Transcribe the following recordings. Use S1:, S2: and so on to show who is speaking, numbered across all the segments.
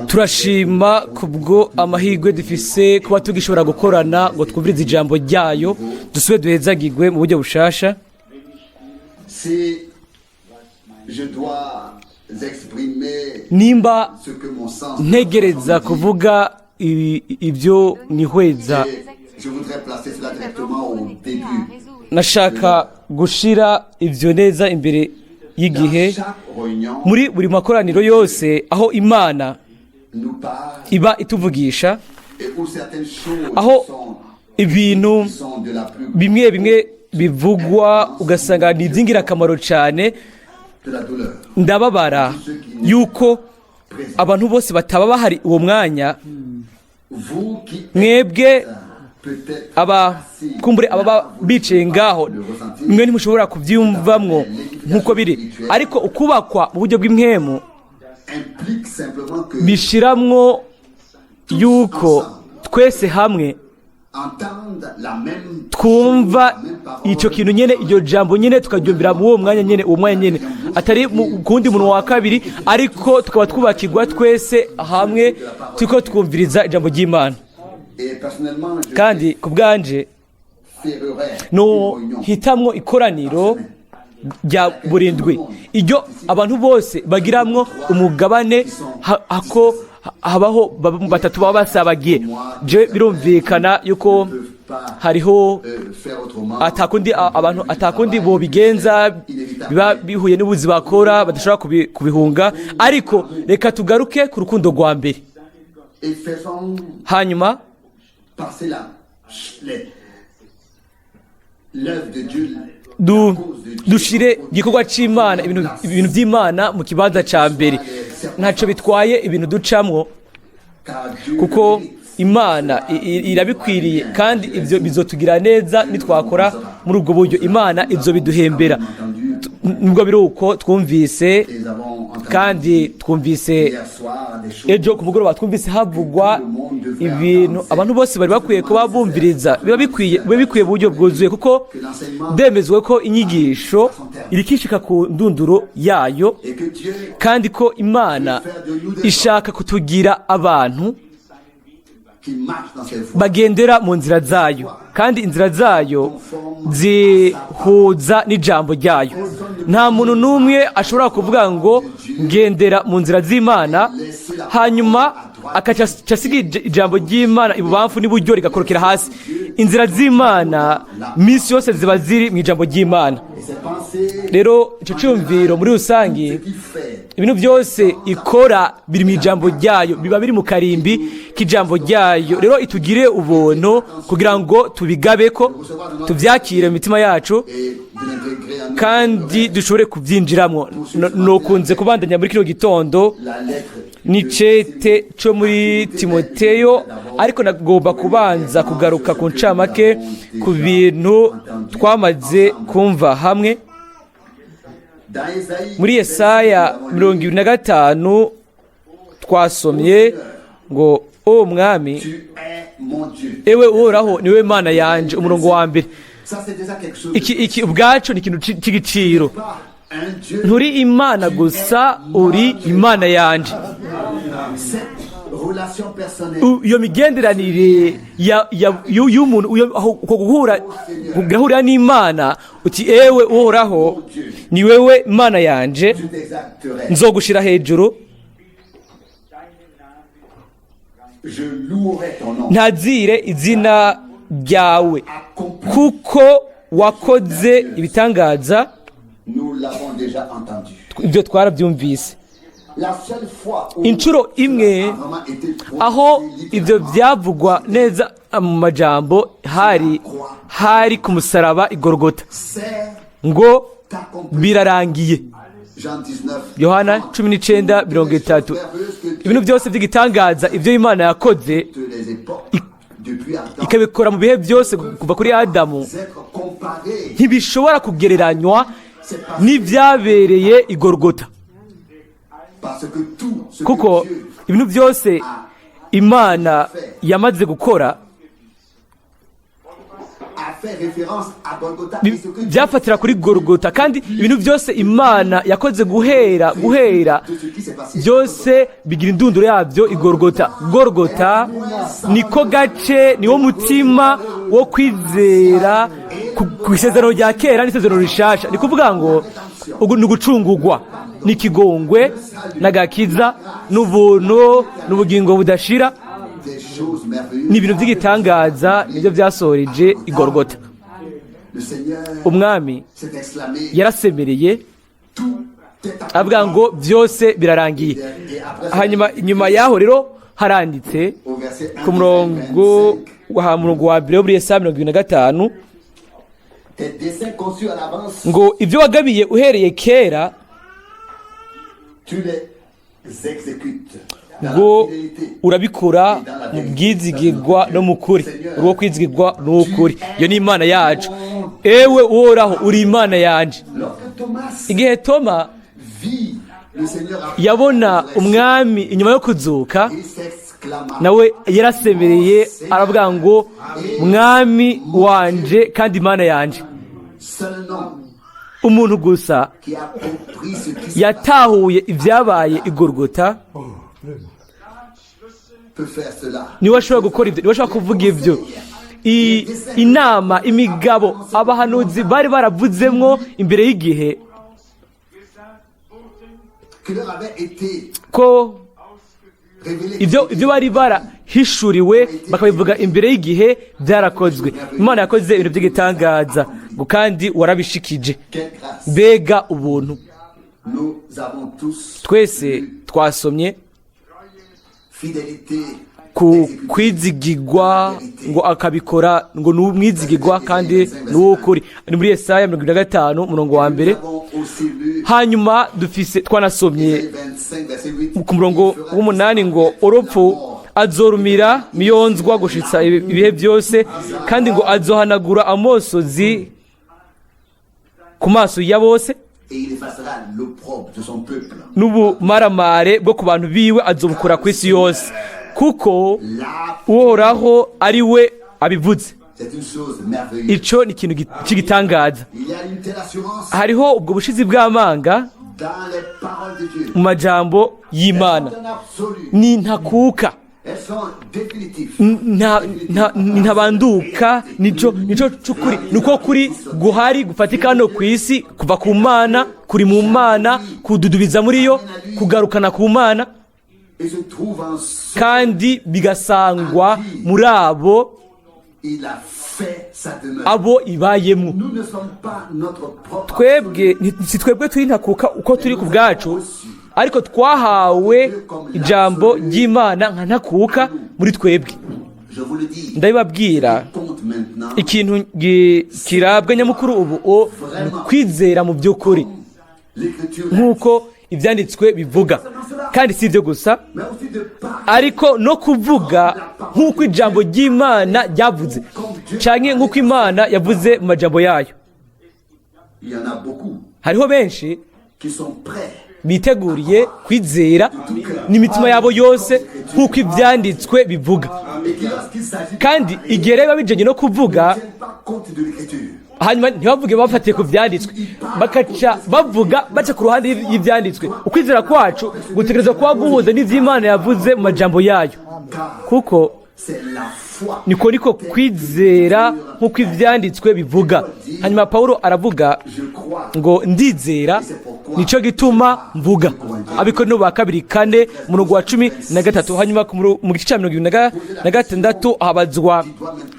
S1: turashima kubwo amahirwe dufise kuba tugishobora gukorana ngo twumvirize ijambo ryayo dusube duhezagirwe mu buryo bushasha. Nimba ntegereza kuvuga ibyo nihweza, nashaka gushira ivyo neza imbere y'igihe. Muri buri makoraniro yose aho Imana iba ituvugisha, aho ibintu bimwe bimwe bivugwa ugasanga ni iby'ingirakamaro cyane, ndababara yuko abantu bose bataba bahari uwo mwanya. Mwebwe kumbure ababa bicaye ngaho mwe ntimushobora kubyumvamwo nk'uko biri, ariko ukubakwa mu buryo bw'imwemu bishiramwo yuko twese hamwe twumva icyo kintu nyene, iryo jambo nyene tukaryumvira mu uwo mwanya nyene, atari mu kundi muntu wa kabiri, ariko tukaba twubakirwa twese hamwe turiko twumviriza ijambo ry'Imana. Kandi ku bwanje no hitamwo ikoraniro rya burindwi, iryo abantu bose bagiramwo umugabane, hako habaho batatu baba basabagiye. Je birumvikana yuko hariho atakundi abantu atakundi bo bigenza, biba bihuye n'ubuzi bakora badashobora kubihunga, ariko reka tugaruke ku rukundo rwa mbere, hanyuma dushire igikorwa c'Imana, ibintu by'Imana mu kibanza ca mbere. Ntaco bitwaye ibintu ducamwo, kuko Imana irabikwiriye, kandi ivyo bizotugira neza nitwakora muri ubwo buryo. Imana izo biduhembera. Nubwo biri uko twumvise, kandi twumvise ejo ku mugoroba twumvise havugwa ibintu abantu bose bari bakwiye kuba bumviriza, biba bikwiye mu buryo bwuzuye, kuko ndemezwe ko inyigisho irikishika ku ndunduro yayo, kandi ko Imana ishaka kutugira abantu bagendera mu nzira zayo, kandi inzira zayo zihuza n'ijambo ryayo. Nta muntu n'umwe ashobora kuvuga ngo ngendera mu nzira z'Imana hanyuma akaca asiga ijambo ry'Imana ibubamfu n'iburyo rigakorokera hasi. Inzira z'Imana misi yose ziba ziri mu ijambo ry'Imana. Rero ico cyumviro muri rusangi, ibintu byose ikora biri mu ijambo ryayo, biba biri mu karimbi k'ijambo ryayo. Rero itugire ubuntu kugira ngo tubigabeko, tuvyakire mu mitima yacu, kandi dushobore kubyinjiramwo. Nokunze kubandanya muri kino gitondo n'icete cyo muri Timoteyo, ariko nagomba kubanza kugaruka ku ncamake ku bintu twamaze kumva hamwe. Muri Yesaya 25 twasomye ngo o mwami, ewe uhoraho niwe Mana yanje. Umurongo wa mbere, iki ubwacu ni ikintu cy'igiciro. Nturi Imana gusa, uri Imana yanje. Iyo migenderanire y'umuntu uko guhura n'Imana, uti ewe uhoraho ni wewe Mana yanje, nzogushira hejuru, ntazire izina ryawe, kuko wakoze ibitangaza. Ibyo twarabyumvise. Inshuro imwe aho ibyo byavugwa neza mu majambo hari ku musaraba igorogota, ngo birarangiye. Yohana 19:30. Ibintu byose by'igitangaza ibyo Imana yakoze ikabikora mu bihe byose kuva kuri Adamu, ntibishobora kugereranywa n'ibyabereye igorogota, kuko ibintu byose Imana yamaze gukora byafatira kuri Golgota, kandi ibintu byose Imana yakoze guhera byose bigira indunduro yabyo igorogota. Golgota niko gace, niwo mutima wo kwizera ku isezerano rya kera n'isezerano rishasha. Ni kuvuga ngo ni ugucungurwa n'ikigongwe n'agakiza n'ubuntu n'ubugingo budashira. Ni ibintu by'igitangaza nibyo byasohoreje igorogota. Umwami yarasemereye avuga ngo byose birarangiye. Hanyuma nyuma yaho rero haranditse ku murongo wa mbere muri Yesaya 25 ngo ibyo wagabiye uhereye kera ngo urabikora mu bwizigirwa no mu kuri. Uwo kwizigirwa n'ukuri, iyo ni Imana yacu. Ewe uhoraho uri Imana yanje. Igihe Toma yabona umwami inyuma yo kuzuka, nawe yarasemereye aravuga ngo mwami wanje kandi Imana yanje. Umuntu gusa yatahuye ibyabaye igorogota niwe ashobora gukora ibyo, niwe ashobora kuvuga ibyo. Inama, imigabo abahanuzi bari baravuzemwo imbere y'igihe ko ibyo bari barahishuriwe bakabivuga imbere y'igihe byarakozwe. Imana yakoze ibintu by'igitangaza ngo kandi warabishikije. Mbega ubuntu! Twese twasomye ku kwizigirwa ngo akabikora ngo ni umwizigirwa kandi ni uw'ukuri. Ni muri Yesaya 25 umurongo wa mbere. Hanyuma twanasomye ku murongo w'8 ngo urupfu azorumira miyonzwa gushitsa ibihe byose, kandi ngo azohanagura amosozi ku maso ya bose, n'ubumaramare bwo ku bantu biwe azobukura ku isi yose, kuko uhoraho ari we abivuze. Ico ni ikintu cy'igitangaza. Hariho ubwo bushizi bw'amanga mu majambo y'Imana. Ni ntakuka, ntabanduka, nico cy'ukuri. Nuko kuri guhari gufatika no ku isi, kuva ku Mana, kuri mu Mana, kududubiza muri yo, kugarukana ku Mana, kandi bigasangwa muri abo ibayemo. Twebwe si twebwe turi ntakuka uko turi ku bwacu, ariko twahawe ijambo ry'Imana nka ntakuka muri twebwe. Ndabibabwira ikintu kirabwa nyamukuru ubu kwizera mu by'ukuri nk'uko ibyanditswe bivuga. Kandi si ibyo gusa, ariko no kuvuga nk'uko ijambo ry'Imana ryavuze, cyangwa nk'uko Imana yavuze mu majambo yayo. Hariho benshi biteguriye kwizera n'imitima yabo yose nk'uko ibyanditswe bivuga, kandi igihe rero bijanye no kuvuga, hanyuma ntibavuge bafatiye ku byanditswe, bakaca bavuga baca ku ruhande y'ibyanditswe. Ukwizera kwacu gutegerezwa kuba guhuza n'ivy'Imana yavuze mu majambo yayo, kuko niko kwizera nk'uko ibyanditswe bivuga. Hanyuma Pawulo aravuga ngo ndizera, nico gituma mvuga. Abikorino ba 2:4 umurongo wa 13. Hanyuma mu gice cya 26 habazwa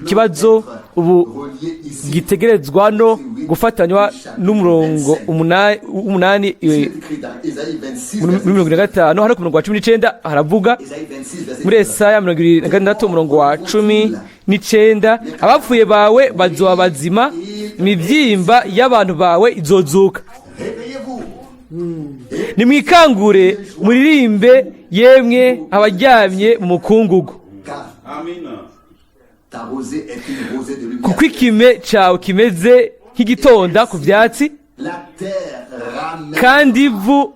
S1: ikibazo ubu gitegerezwa no gufatanywa n'umurongo 8 muri 25. Hano ku murongo wa 19 haravuga muri Yesaya 26 umurongo wa 19, abapfuye bawe bazoba bazima, imivyimba y'abantu bawe izozuka. Nimwikangure muririmbe, yemwe abaryamye mu mukungugu, kuko ikime cawe kimeze nk'igitonda ku vyatsi, kandi ivu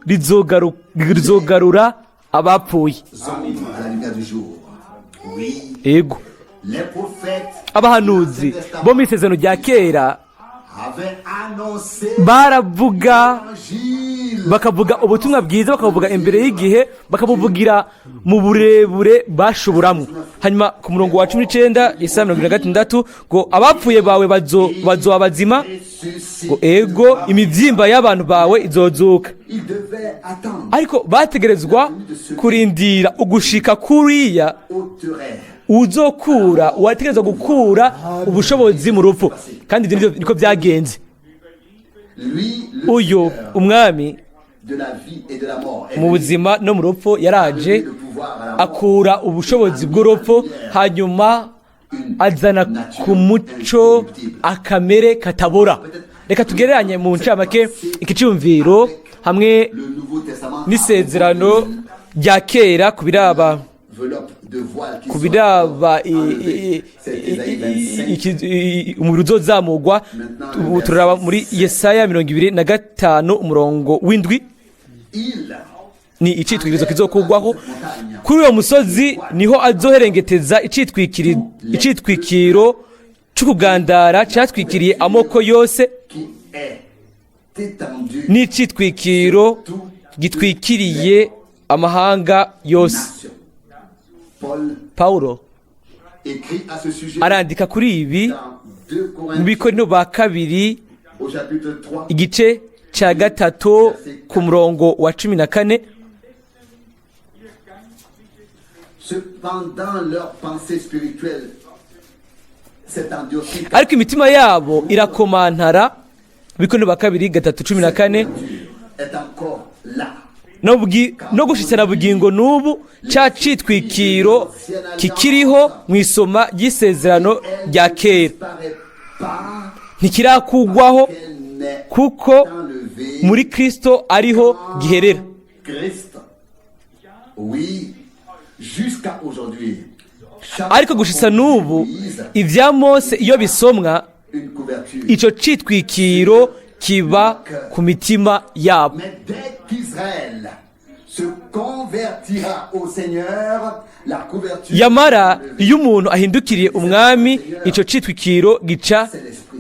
S1: rizogarura abapfuye. Ego, abahanuzi bo mu isezerano rya kera baravuga, bakavuga ubutumwa bwiza, bakabuvuga imbere y'igihe, bakabuvugira mu burebure bashoboramo. Hanyuma ku murongo wa 19 isaha 26 ngo abapfuye bawe bazoba bazima, ngo ego imibyimba y'abantu bawe izozuka. Ariko bategerezwa kurindira ugushika kuriya uzokura, wategerezwa gukura ubushobozi mu rupfu, kandi ibyo niko byagenze. Uyu umwami mu buzima no mu rupfu yaraje akura ubushobozi bw'urupfu, hanyuma azana ku muco akamere katabora. Reka tugereranye mu ncamake iki cyumviro hamwe n'isezerano rya kera ku biraba umubiri uzozamurwa. Turaraba muri Yesaya 25 umurongo w'indwi, ni icitwikirizo kizokugwaho kuri uwo musozi, niho azoherengeteza icitwikiro cy'ukugandara cyatwikiriye amoko yose, n'icitwikiro gitwikiriye amahanga yose. Paulo arandika kuri ibi mu Bikorinto ba kabiri igice cya 3 ku murongo wa 14. Ariko imitima yabo irakomantara, Bikorinto ba kabiri 3:14, no gushitsana bugingo n'ubu ca citwikiro kikiriho mu isoma ry'isezerano rya kera ntikirakugwaho, kuko muri Kristo ariho giherera. Ariko gushitsa n'ubu ivya Mose iyo bisomwa, ico citwikiro kiba ku mitima yabo. Yamara iyo umuntu ahindukiriye umwami, ico citwikiro gica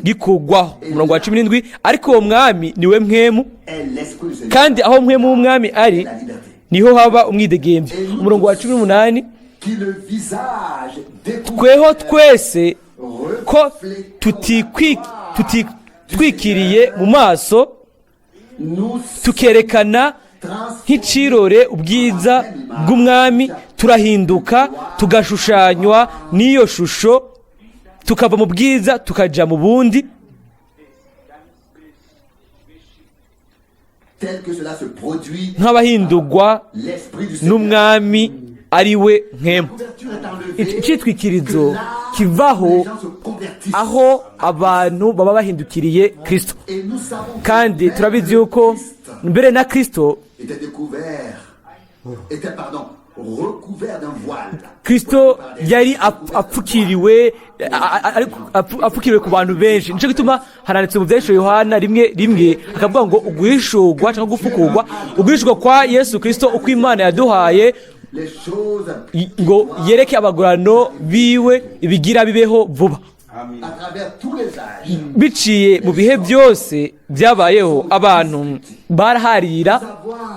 S1: gikugwaho. Umurongo wa 17, ariko uwo mwami niwe mpwemu, kandi aho mpwemu w'umwami ari niho haba umwidegemvyo. Umurongo wa 18, tweho twese ko tutitwikiriye mu maso, tukerekana nk'icirore ubwiza bw'umwami, turahinduka tugashushanywa n'iyo shusho, tukava mu bwiza tukaja mu bundi, nk'abahindurwa n'umwami ari we mpwemu. Icitwikirizo kivaho aho abantu baba bahindukiriye Kristo, kandi turabizi yuko mbere na Kristo yari apfukiriwe ku bantu benshi. Nico gituma haranditse mu vyesho Yohana rimwe akavuga ngo uguhishurwa cyangwa gufukugwa, uguhishurwa kwa Yesu Kristo uko Imana yaduhaye ngo yereke abagurano biwe ibigira bibeho vuba. Biciye mu bihe byose byabayeho, abantu baraharira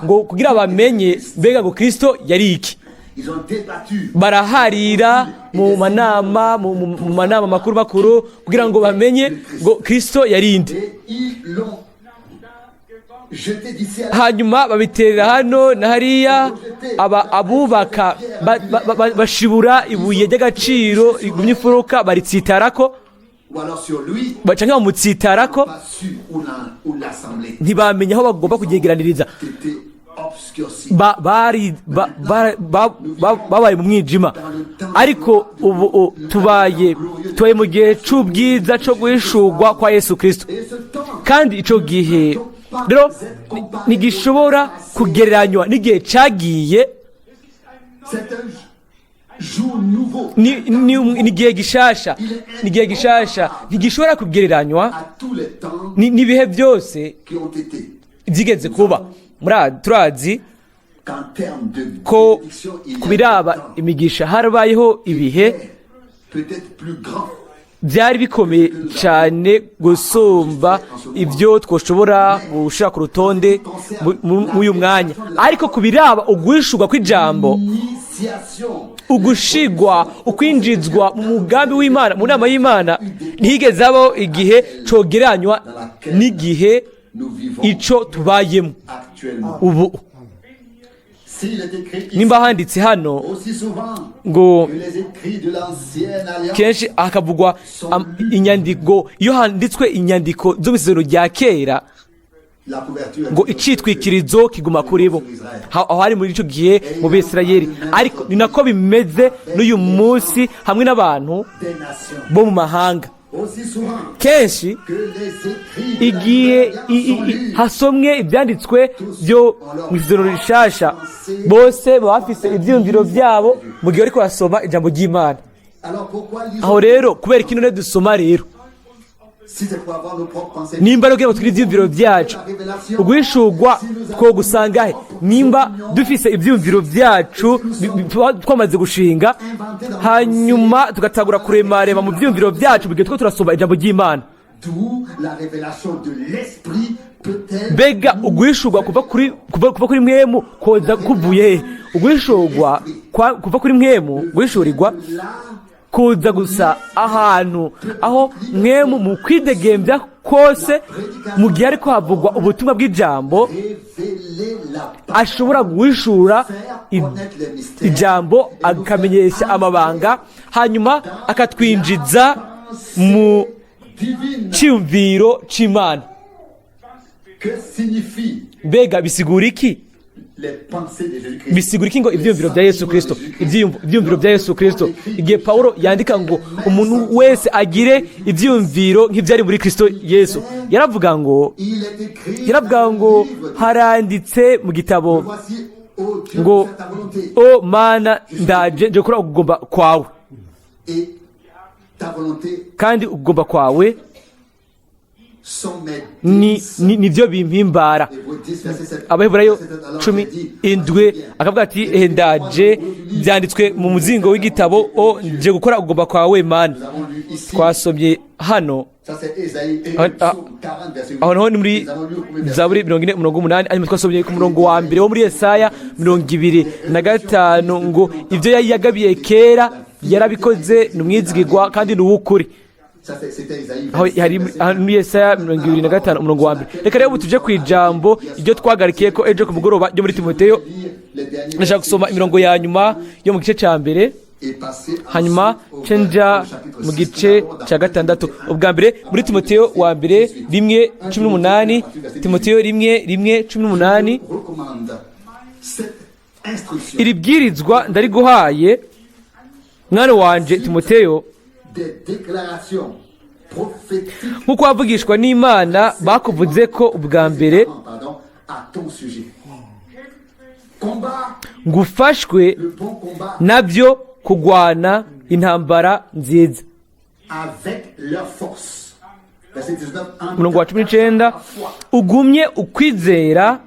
S1: ngo kugira bamenye mbega ngo Kristo yari iki. Baraharira mu manama makuru kugira ngo bamenye ngo Kristo yari inde. Hanyuma babiterera hano na hariya, abubaka bashibura ibuye ry'agaciro igumye ifuruka baritsitarako, bacanke bamutsitarako, ntibamenya aho bagomba kugegeraniriza. Babaye mu mwijima. Ariko ubu tubaye mu gihe c'ubwiza co guhishurwa kwa Yesu Kristo, kandi ico gihe rero ntigishobora kugereranywa n'igihe cagiye. Ni igihe gishasha, ntigishobora kugereranywa n'ibihe byose byigeze kuba. Turazi ko kubiraba imigisha harabayeho ibihe byari bikomeye cyane gusumba ibyo twoshobora gushira ku rutonde muri uyu mwanya, ariko kubiraba uguhishurwa kw'ijambo, ugushigwa, ukwinjizwa mu mugambi w'Imana, mu nama y'Imana, ntihigeze habaho igihe cogeranywa n'igihe ico tubayemo ubu. Nimba handitse hano ngo kenshi hakavugwa inyandiko, iyo handitswe inyandiko zo mw'isezerano rya kera, ngo icitwikirizo kiguma kuri bo, aho hari muri ico gihe mu Bisirayeli, ariko ni nako bimeze n'uyu munsi hamwe n'abantu bo mu mahanga. Kenshi igihe hasomwe ibyanditswe byo mu isezerano rishasha, bose baba bafise ivyiyumviro vyabo mu gihe bariko basoma ijambo ry'Imana. Aho rero kubera ikintu ne dusoma rero, nimba rero tugire ivyiyumviro vyacu, uguhishurwa two gusangahe? Nimba dufise ivyiyumviro vyacu twamaze gushinga, hanyuma tugatangura kuremarema mu vyiyumviro vyacu mu gihe turiko turasoma ijambo ry'Imana, mbega uguhishurwa kuva kuri mwemu koza kuvuye? Uguhishurwa kuva kuri mwemu, guhishurirwa kuza gusa ahantu aho mwemu mu kwidegembya kose, mu gihe ariko havugwa ubutumwa bw'ijambo, ashobora guhishura ijambo akamenyesha amabanga, hanyuma akatwinjiza mu cyumviro c'Imana. Mbega bisigura iki? Bisigura iki ngo ivyumviro bya Yesu Kristo, ivyumviro bya Yesu Kristo? Igihe Paulo yandika ngo umuntu wese agire ivyumviro nk'ivyari muri Kristo Yesu, yaravuga ngo haranditse mu gitabo ngo o Mana ndaje nje gukora ukugomba kwawe, kandi ukugomba kwawe nivyo bimpimbara. Abaheburayo 10:7 akavuga ati ndaje, byanditswe mu muzingo w'igitabo, o nje gukora ugomba kwawe Mana. Twasomye hano aho ni muri Zaburi 40:8, hanyuma twasomye ku murongo wa mbere wo muri Yesaya 25 ngo ivyo yagabiye kera yarabikoze, n'umwizigirwa kandi n'uwukuri. Hari muri Yesaya 25 umurongo wa mbere. Reka rero tuje ku ijambo iryo twagarikiye ko ejo ku mugoroba ryo muri Timoteyo. Ndashaka gusoma imirongo ya nyuma yo mu gice ca mbere, hanyuma cenja mu gice ca gatandatu. Ubwa mbere muri Timoteyo wa mbere 1:18, Timoteyo 1:18, iri bwirizwa ndariguhaye mwana wanje Timoteyo, nk'uko wavugishwa n'Imana bakuvuze ko ubwa mbere, ngufashwe nabyo kugwana intambara nziza. Umurongo wa 19, ugumye ukwizera,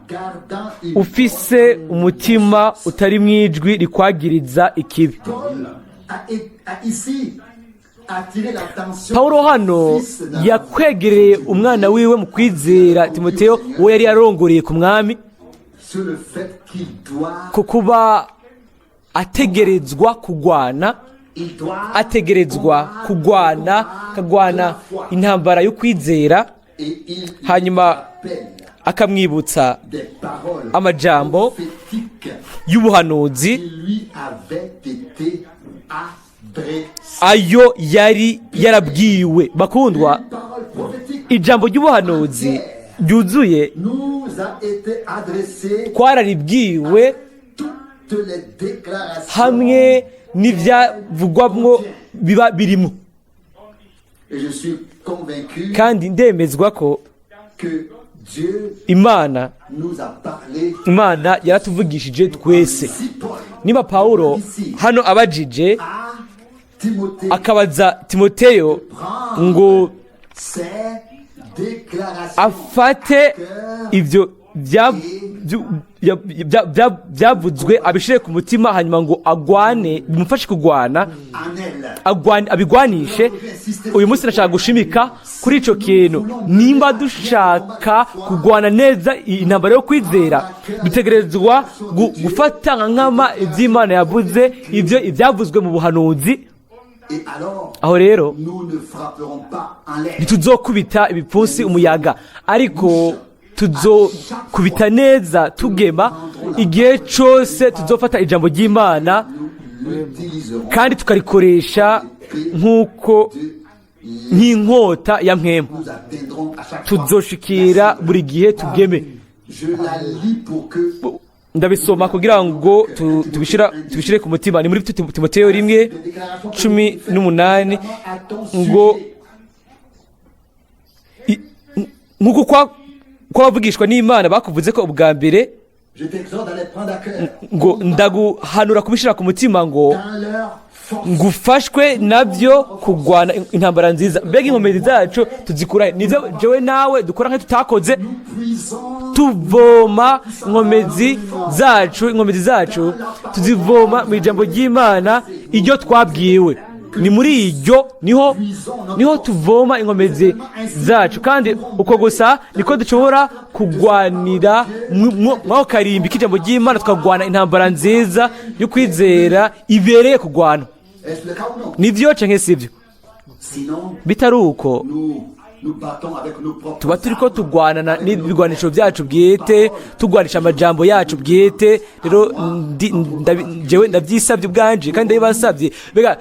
S1: ufise umutima utari mwijwi rikwagiriza ikibi. Paulo hano yakwegereye umwana wiwe mu kwizera Timoteyo, uwo yari yarongoreye ku mwami, ko kuba ategerezwa kugwana intambara yo kwizera, hanyuma akamwibutsa amajambo y'ubuhanuzi ayo yari yarabwiwe. Bakundwa, ijambo ry'ubuhanuzi ryuzuye twararibwiwe hamwe n'ivyavugwamwo biba birimo, kandi ndemezwa ko Imana yaratuvugishije twese. Niba Paulo hano abajije akabaza Timoteyo ngo afate ivyo byavuzwe abishire ku mutima hanyuma ngo agwane bimufashe kugwana abigwanishe. uyu munsi nashaka gushimika kuri ico kintu. Nimba dushaka kugwana neza intambara yo kwizera, dutegerezwa gufata nka nkama ivy'Imana yavuze, ivyavuzwe mu buhanuzi. aho rero ntituzokubita ibipfunsi umuyaga, ariko tuzokubita neza tugema igihe cyose tuzofata ijambo ry'Imana kandi tukarikoresha nk'inkota ya mpwemu. tuzoshikira buri gihe tugeme. ndabisoma kugira ngo tubishire ku mutima. ni muri Timoteyo 1:18 ngo nk'uko kwavugishwa n'Imana bakuvuze ko ubwa mbere, ngo ndaguhanura kubishira ku mutima ngo ngufashwe nabyo kugwana intambara nziza. Mbega inkomezi zacu tuzikura nivyo jewe nawe dukora nka tutakoze, tuvoma inkomezi zacu tuzivoma mu ijambo ry'Imana iryo twabwiwe. ni muri iryo niho tuvoma inkomezi zacu, kandi uko gusa niko dushobora kugwanira mwaho karimbi k'ijambo ry'Imana, tukagwana intambara nziza yo kwizera ibereye kugwana. nivyo canke sivyo? bitari uko tuba turiko tugwana n'ibigwanisho vyacu bwite, tugwanisha amajambo yacu bwite. rero jewe ndavyisavye ubwanje kandi ndabibasavye. Bega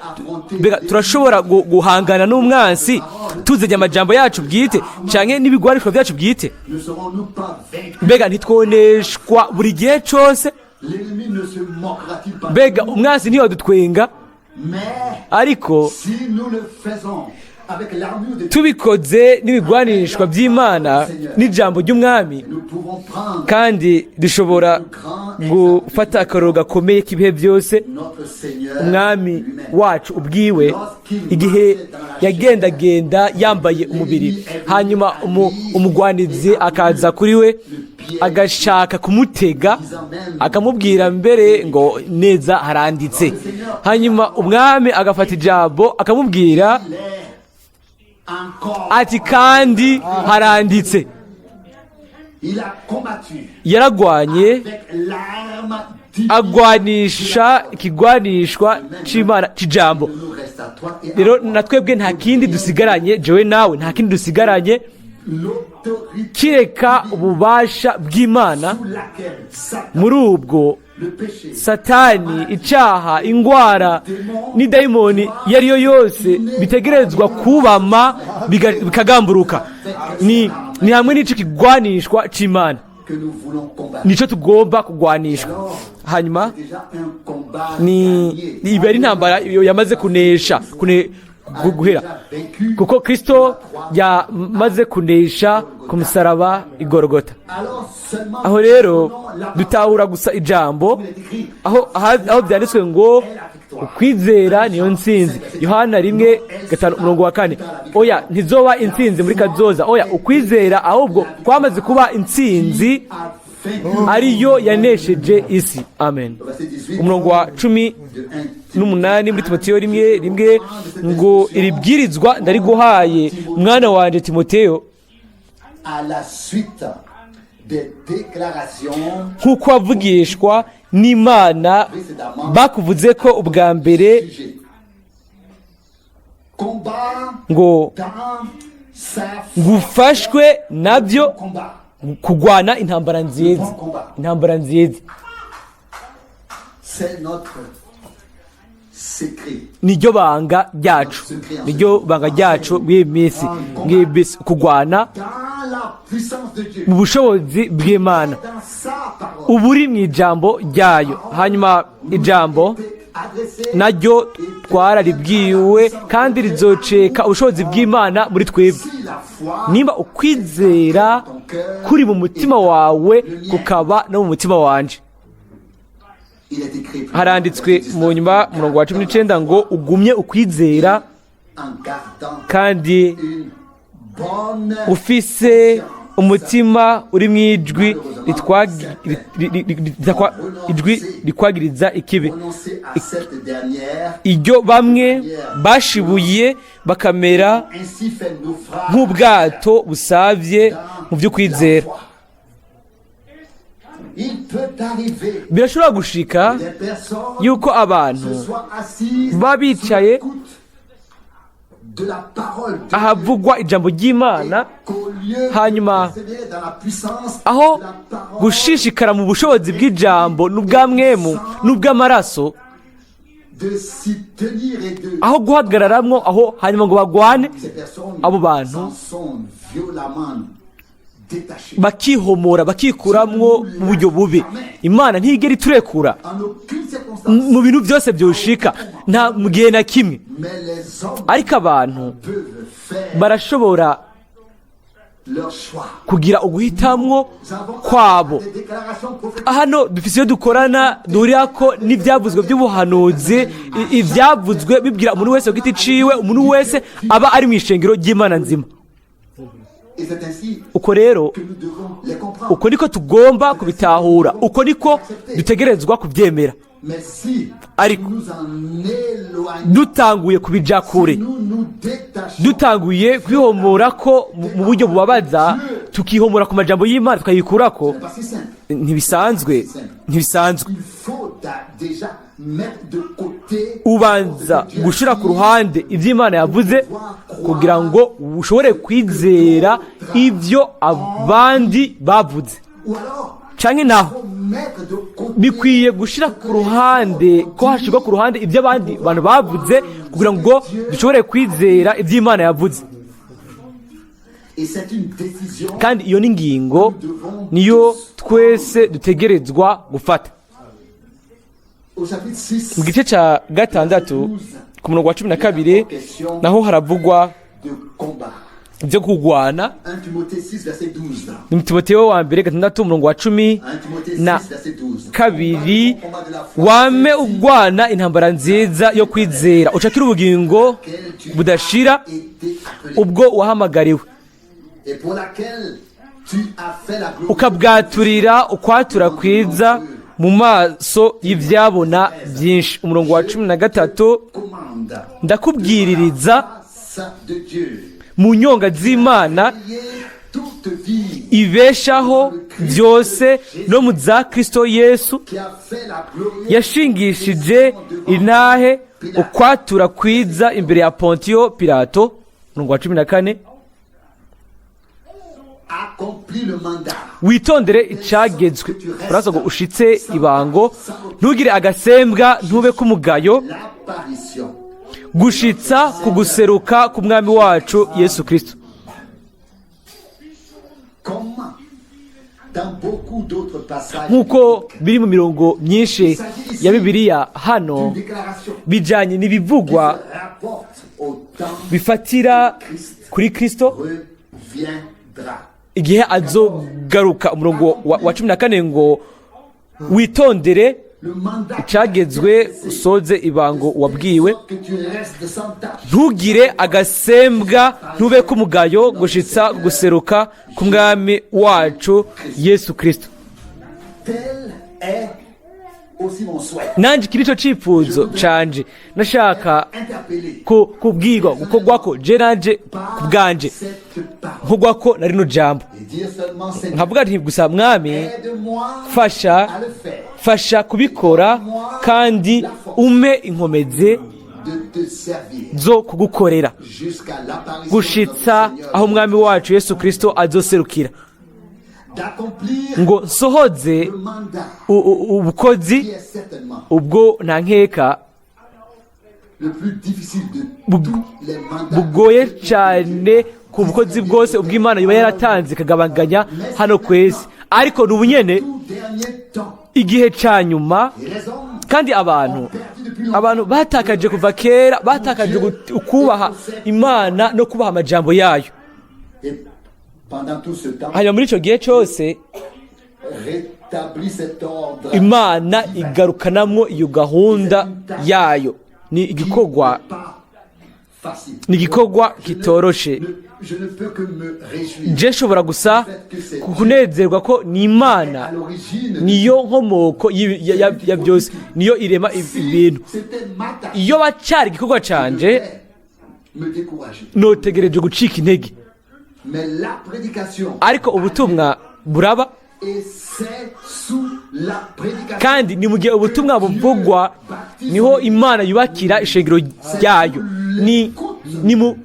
S1: turashobora guhangana n'umwansi tuzanye amajambo yacu bwite canke n'ibigwanisho vyacu bwite? Mbega ntitwoneshwa buri gihe cose? Mbega umwansi ntiyodutwenga? ariko tubikoze n'ibigwanishwa by'Imana n'ijambo ry'Umwami, kandi dushobora gufata akaroro gakomeye k'ibihe byose. Umwami wacu ubwiwe igihe yagendagenda yambaye umubiri, hanyuma umugwanizi akaza kuri we agashaka kumutega, akamubwira mbere ngo neza haranditse. hanyuma umwami agafata ijambo akamubwira ati kandi haranditse. yaragwanye agwanisha ikigwanishwa c'Imana c'ijambo. rero natwebwe nta kindi dusigaranye, jewe nawe nta kindi dusigaranye kireka ububasha bw'Imana. muri ubwo Satani, icaha, ingwara n'idayimoni yariyo yose bitegerezwa kubama bikagamburuka. ni hamwe n'ico kigwanishwa c'Imana nico tugomba kugwanishwa. hanyuma iba ari intambara yamaze kunesha guhera, kuko Kristo yamaze kunesha ku musaraba igorogota. aho rero dutahura gusa ijambo aho byanditswe ngo ukwizera niyo ntsinzi. Yohana 1:5. oya ntizoba intsinzi muri kazoza, oya ukwizera ahubwo kwamaze kuba intsinzi ariyo yanesheje isi. amen. umurongo wa 18 muri Timoteyo 1:1 ngo iri bwirizwa ndariguhaye mwana wanje Timoteyo, nk'uko wavugishwa n'Imana bakuvuze ko ubwa mbere, ngo ngufashwe nabyo kugwana intambara nziza. niryo banga ryacu bw'iminsi kugwana mu bushobozi bw'Imana uburi mu ijambo ryayo. hanyuma ijambo naryo twararibwiwe kandi rizoceka ubushobozi bw'Imana muri twebwe. nimba ukwizera kuri mu mutima wawe kukaba no mu mutima wanje. haranditswe mu nyuma murongo wa 19 ngo ugumye ukwizera kandi ufise umutima uri mu ijwi rikwagiriza ikibi, iryo bamwe bashibuye bakamera nk'ubwato busavye mu by'ukwizera. Birashobora gushika yuko abantu baba bicaye ahavugwa ijambo ry'Imana, hanyuma aho gushishikara mu bushobozi bw'ijambo n'ubwa mwemu n'ubw'amaraso, aho guhagararamwo aho hanyuma ngo bagwane, abo bantu bakihomora bakikuramwo mu buryo bubi. Imana ntigera iturekura mu bintu byose byoshika, nta mu gihe na kimwe, ariko abantu barashobora kugira uguhitamwo kwabo. Hano dufise iyo dukorana duhurira ko n'ibyavuzwe by'ubuhanuzi, ibyavuzwe bibwira umuntu wese ku giti ciwe, umuntu wese aba ari mu ishengero ry'Imana nzima. Uko rero, uko niko tugomba kubitahura, uko niko dutegerezwa kubyemera. Ariko dutanguye kubija kure, dutanguye kwihomora ko mu buryo bubabaza, tukihomora ku majambo y'Imana tukayikurako, ntibisanzwe. Ubanza gushira ku ruhande ivy'Imana yavuze kugira ngo ushobore kwizera ivyo abandi bavuze, canke naho bikwiye gushira ku ruhande, ko hashirwa ku ruhande ivyo abandi bantu bavuze kugira ngo dushobore kwizera ivy'Imana yavuze. Kandi iyo ni ngingo niyo twese dutegerezwa gufata. Mu gice ca 6 ku murongo wa 12 naho haravugwa ibyo kugwana. Ni Timoteyo wa mbere 6 umurongo wa 12, wame ugwana intambara nziza yo kwizera, ucakira ubugingo budashira ubwo wahamagariwe, ukabwaturira ukwatura kwiza mu maso y'ivyabona byinshi. Umurongo wa 13, ndakubwiririza mu nyonga z'Imana ibeshaho byose no mu za Kristo Yesu, yashingishije intahe ukwatura kwiza imbere ya Pontiyo Pilato. Umurongo wa 14, witondere icagezwe, uraza ngo ushitse ibango, ntugire agasembwa, ntube kumugayo, gushitsa kuguseruka ku mwami wacu Yesu Kristo. Nk'uko biri mu mirongo myinshi ya Bibiliya, hano bijanye n'ibivugwa bifatira kuri Kristo igihe azogaruka. Umurongo wa 14 ngo witondere icagezwe, usoze ibango wabwiwe, ntugire agasembwa, ntube kumugayo, gushitsa guseruka ku mwami wacu Yesu Kristo. Nanje kirico cifuzo canje, nashaka kubwirwa gukorwako je nanje kubwanje, nkugwako na rino jambo, nkavuga nti gusa mwami fasha kubikora, kandi ume inkomeze zo kugukorera gushitsa aho mwami wacu Yesu Kristo azoserukira, ngo nsohoze ubukozi ubwo nta nkeka bugoye cyane ku bukozi bwose ubw'Imana yoba yaratanze ikagabanganya hano kwezi. Ariko n'ubunyene igihe ca nyuma, kandi abantu batakaje kuva kera, batakaje ukubaha Imana no kubaha amajambo yayo. Hanyuma muri icyo gihe cyose Imana igarukanamwo iyo gahunda yayo. Ni igikorwa kitoroshe, je nshobora gusa kunezerwa ko ni Imana niyo nkomoko ya byose, niyo irema ibintu. iyo bacyari igikorwa canje notegereje gucika intege, ariko ubutumwa buraba, kandi ni mu gihe ubutumwa buvugwa niho Imana yubakira ishengero ryayo. ni mu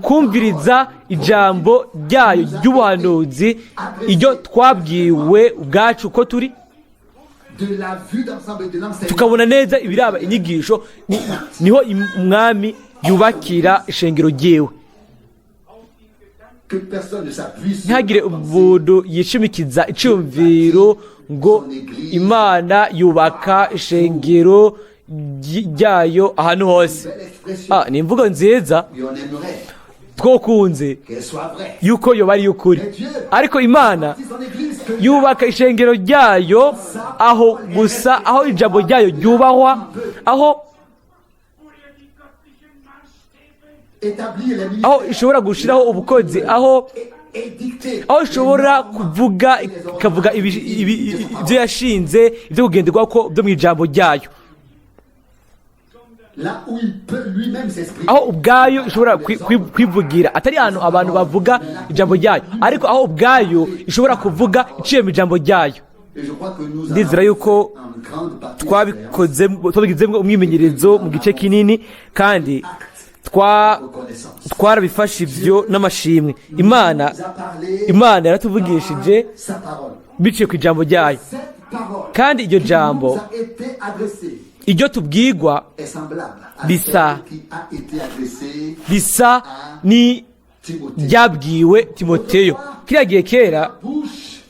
S1: kumviriza ijambo ryayo ry'ubuhanuzi, iryo twabwiwe ubwacu ko turi, tukabona neza ibiraba inyigisho, niho umwami yubakira ishengero ryewe. ntihagire umuntu yishimikiza icyumviro ngo Imana yubaka ishengero ryayo ahantu hose. ni imvugo nziza twokunze yuko yoba ari y'ukuri, ariko Imana yubaka ishengero ryayo aho gusa, aho ijambo ryayo ryubahwa, aho ishobora gushiraho ubukozi, aho ishobora ikavuga ibyo yashinze, ibyo kugenderwaho ko byo mu ijambo ryayo, aho ubwayo ishobora kwivugira, atari ahantu abantu bavuga ijambo ryayo, ariko aho ubwayo ishobora kuvuga iciye mu ijambo ryayo. ndizera yuko twabigizemo umwimenyerezo mu gice kinini, kandi twarabifashe ibyo n'amashimwe. Imana yaratuvugishije biciye ku ijambo ryayo, kandi iryo jambo, iryo tubwirwa risa ni ryabwiwe Timoteyo. kiriya gihe kera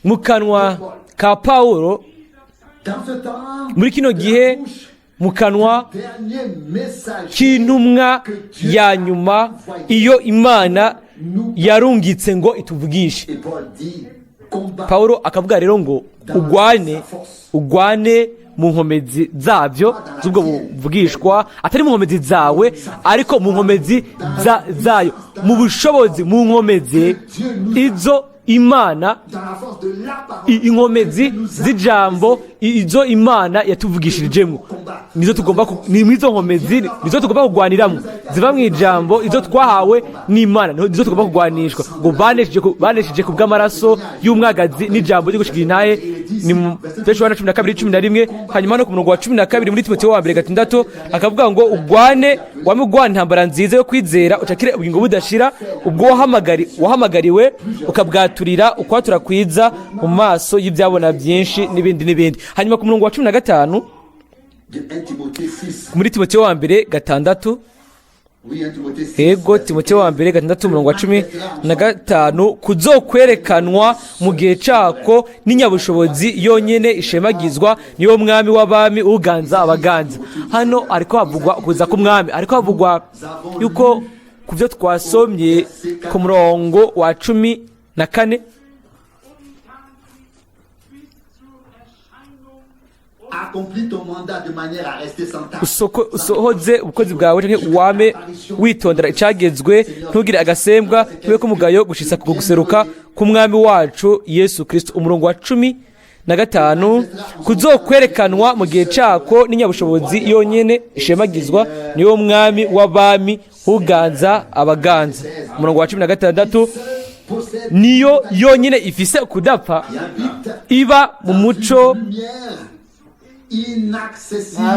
S1: mu kanwa ka Pawulo, muri kino gihe mu kanwa k'intumwa ya nyuma, iyo Imana yarungitse ngo ituvugishe. Pawulo akavuga rero ngo ugwane mu nkomezi zabyo z'ubwo buvugishwa, atari mu nkomezi zawe, ariko mu nkomezi zayo, mu bushobozi, mu nkomezi izo Imana, inkomezi z'ijambo izo Imana yatuvugishirijemo, nizo nkomezi nizo tugomba kugwaniramo, ziva mu ijambo, izo twahawe n'Imana nizo tugomba kugwanishwa, ngo banesheje ku bw'amaraso y'umwagazi n'ijambo ryo gushikira intahe. ni mu Petero 12:11. hanyuma no ku murongo wa 12 muri Timoteyo wa mbere 6 akavuga ngo ugwane intambara nziza yo kwizera, ucakire ubugingo budashira, ubwo wahamagariwe ukabwaturira ukwatura kwiza mu maso y'ibyabona byinshi, n'ibindi. hanyuma ku murongo wa 15 muri Timoteyo wa mbere 6, Ego Timoteyo wa mbere 6 umurongo wa 15, kuzokwerekanwa mu gihe cako n'inyabushobozi yonyene ishemagizwa, niyo mwami w'abami uganza abaganza. hano ariko havugwa kuza k'umwami, ariko havugwa yuko ku byo twasomye ku murongo wa 14, usohoze ubukozi bwawe canke uwame witondera icagezwe, ntugire agasembwa, ntube kumugayo gushitsa ku guseruka k'umwami wacu Yesu Kristo. umurongo wa 15, kuzokwerekanwa mu gihe cako n'inyabushobozi yonyene ishemagizwa, niyo mwami w'abami uganza abaganza. umurongo wa 16, niyo yonyene ifise kudapfa, iba mu muco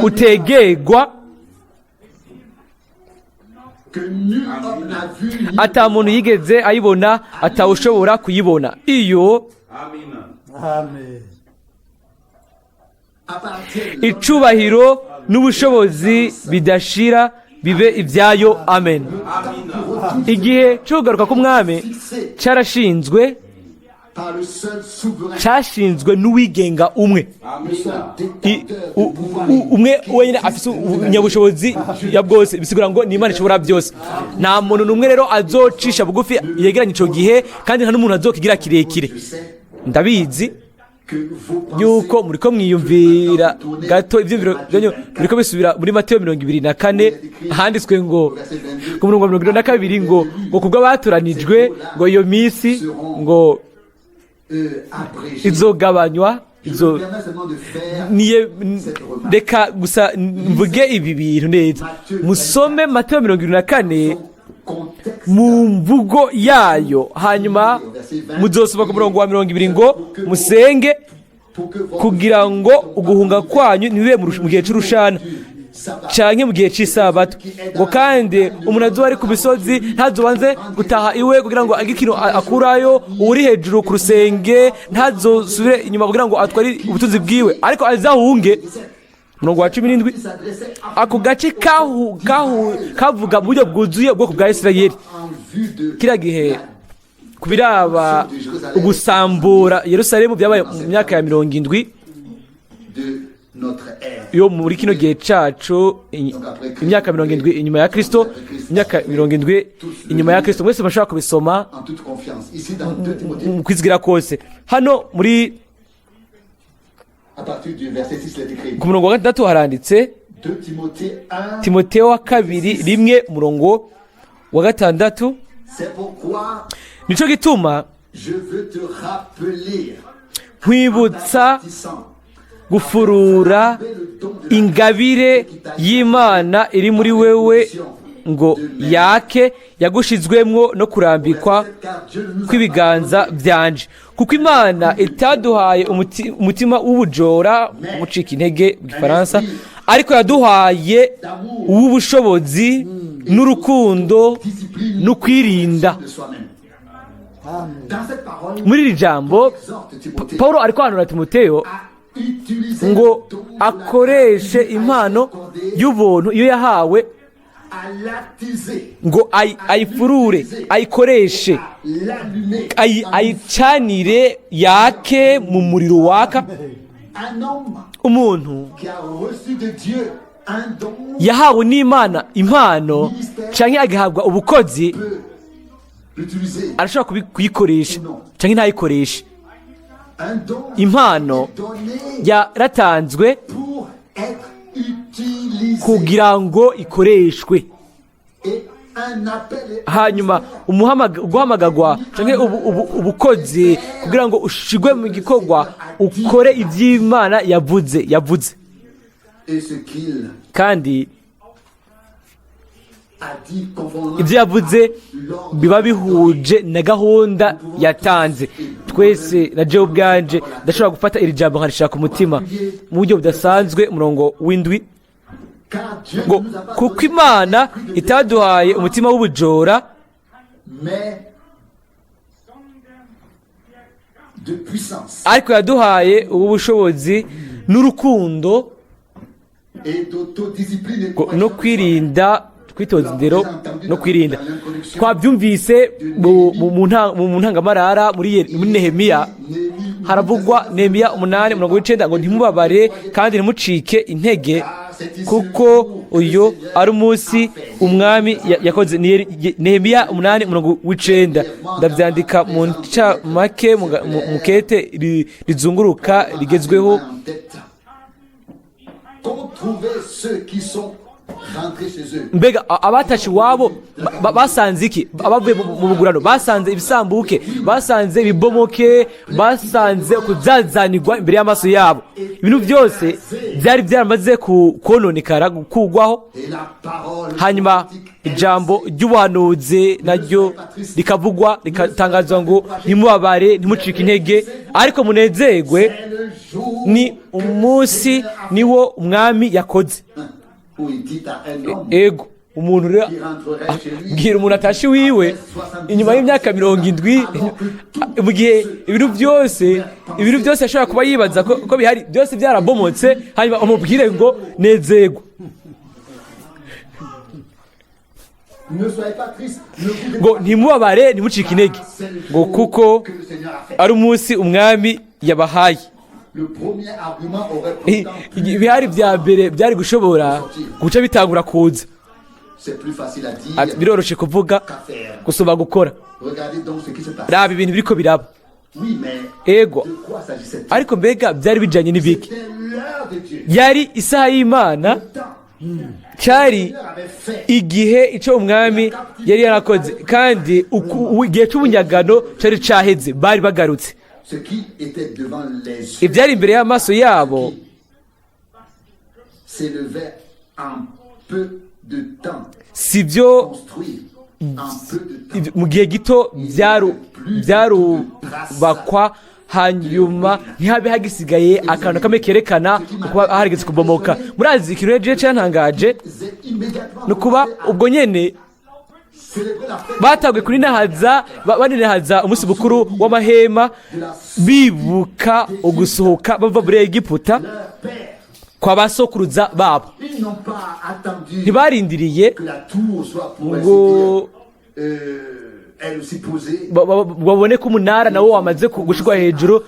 S1: utegegwa, ata muntu yigeze ayibona, atawushobora kuyibona. iyo icubahiro n'ubushobozi bidashira bibe ibyayo. Amen. igihe cyo kugaruka k'umwami cyashinzwe n'uwigenga umwe, umwe wenyine afite ubunyabushobozi ya bwose, bisigura ngo ni Imana ishobora byose. nta muntu n'umwe rero azocisha bugufi yegeranye icyo gihe, kandi nta n'umuntu azokigira kirekire. ndabizi yuko muriko mwiyumvira gato ivyumviro byanyu muriko bisubira muri Mateyo 24 handitswe ngo ku murongo wa 22 ngo kubwo baturanijwe ngo iyo misi ngo izogabanywa niye reka gusa mvuge ibi bintu neza musome Mateyo 24 mu mvugo yayo hanyuma muzosoma ku murongo wa 20 ngo musenge kugira ngo uguhunga kwanyu ntibibe mu gihe c'urushana canke mu gihe c'isabato ngo kandi umuntu azoba ari ku misozi ntazobanze gutaha iwe kugira ngo age ikintu akurayo uri hejuru ku rusenge ntazosubire inyuma kugira ngo atware ubutunzi bwiwe ariko azahunge murongo wa 17 ako gace kavuga mu buryo bwuzuye ubwoko bwa Isirayeli kira gihe kubiraba ugusambura Yerusalemu byabaye mu myaka ya 70 yo muri kino gihe cacu imyaka 70 inyuma ya Kristo imyaka 70 inyuma ya Kristo mwese bashaka kubisoma kwizigira kose hano muri ku murongo wa 6 haranditse Timoteyo wa 2 rimwe murongo wa 6 nico gituma nkwibutsa gufurura ingabire y'Imana iri muri wewe ngo yake yagushizwemwo no kurambikwa kw'ibiganza byanje kuko Imana itaduhaye umutima w'ubujora mucika intege mu Gifaransa ariko yaduhaye uw'ubushobozi n'urukundo no kwirinda. Muri iri jambo Paulo ariko hanura Timoteyo ngo akoreshe impano y'ubuntu iyo yahawe ngo ayifurure ayikoreshe ayicanire yake mu muriro waka. Umuntu yahawe n'Imana impano canke agahabwa ubukozi arashobora kuyikoresha canke ntayikoreshe. Impano yaratanzwe kugira ngo ikoreshwe, hanyuma guhamagarwa canke ubukozi kugira ngo ushigwe mu gikorwa ukore ivy'Imana yavuze kandi ibyo yavuze biba bihuje na gahunda yatanze. Twese na jewe ubwanje ndashobora gufata iri jambo nkarishaka ku mutima mu buryo budasanzwe. Umurongo w'indwi ngo kuko Imana itaduhaye umutima w'ubujora ariko yaduhaye uw'ubushobozi n'urukundo no kwirinda, kwitoza indero no kwirinda. Twabyumvise mu ntangamarara muri Nehemiya haravugwa Nehemiya 8:9 ngo ntimubabare kandi ntimucike intege kuko uyo ari umunsi umwami yakoze. Nehemiya 8:9 ndabyandika mu ncamake mu kete rizunguruka rigezweho. Mbega abatashe iwabo basanze iki? Abavuye mu bugurano basanze ibisambuke, basanze ibibomoke, basanze kuzazanirwa imbere y'amaso yabo. Ibintu byose byari byaramaze kononekara gukugwaho. Hanyuma ijambo ry'ubuhanuzi naryo rikavugwa rikatangazwa ngo ntimubabare ntimucike intege ariko munezerwe, ni umunsi niwo umwami yakoze. Ego umuntu rero bwira umuntu atashi wiwe inyuma y'imyaka 70 mu gihe ibintu byose ashobora kuba yibaza ko bihari byose byarabomotse, hanyuma umubwire ngo nezerwa. Ngo ntimubabare ntimucike intege ngo kuko ari umunsi umwami yabahaye. Ibihari bya mbere byari gushobora guca bitangura kuza. Biroroshe kuvuga gusoma gukora. Raba ibintu biriko biraba ego ariko mbega byari bijanye n'ibiki? Yari isaha y'Imana, cyari igihe icyo umwami yari yarakoze, kandi igihe cy'ubunyagano cyari caheze, bari bagarutse. Ibyari imbere y'amaso yabo sibyo mu gihe gito byarubakwa, hanyuma ntihabe hagisigaye akantu kamwe kerekana kuba harigeze kubomoka. Murazi ikintu yaje cyantangaje no kuba ubwo nyene batagwe kuri baninahaza umunsi mukuru w'amahema, bibuka ugusohoka bava muri Egiputa kwa basokuruza babo. Ntibarindiriye ngo babone ko umunara nawo wamaze gushirwa hejuru,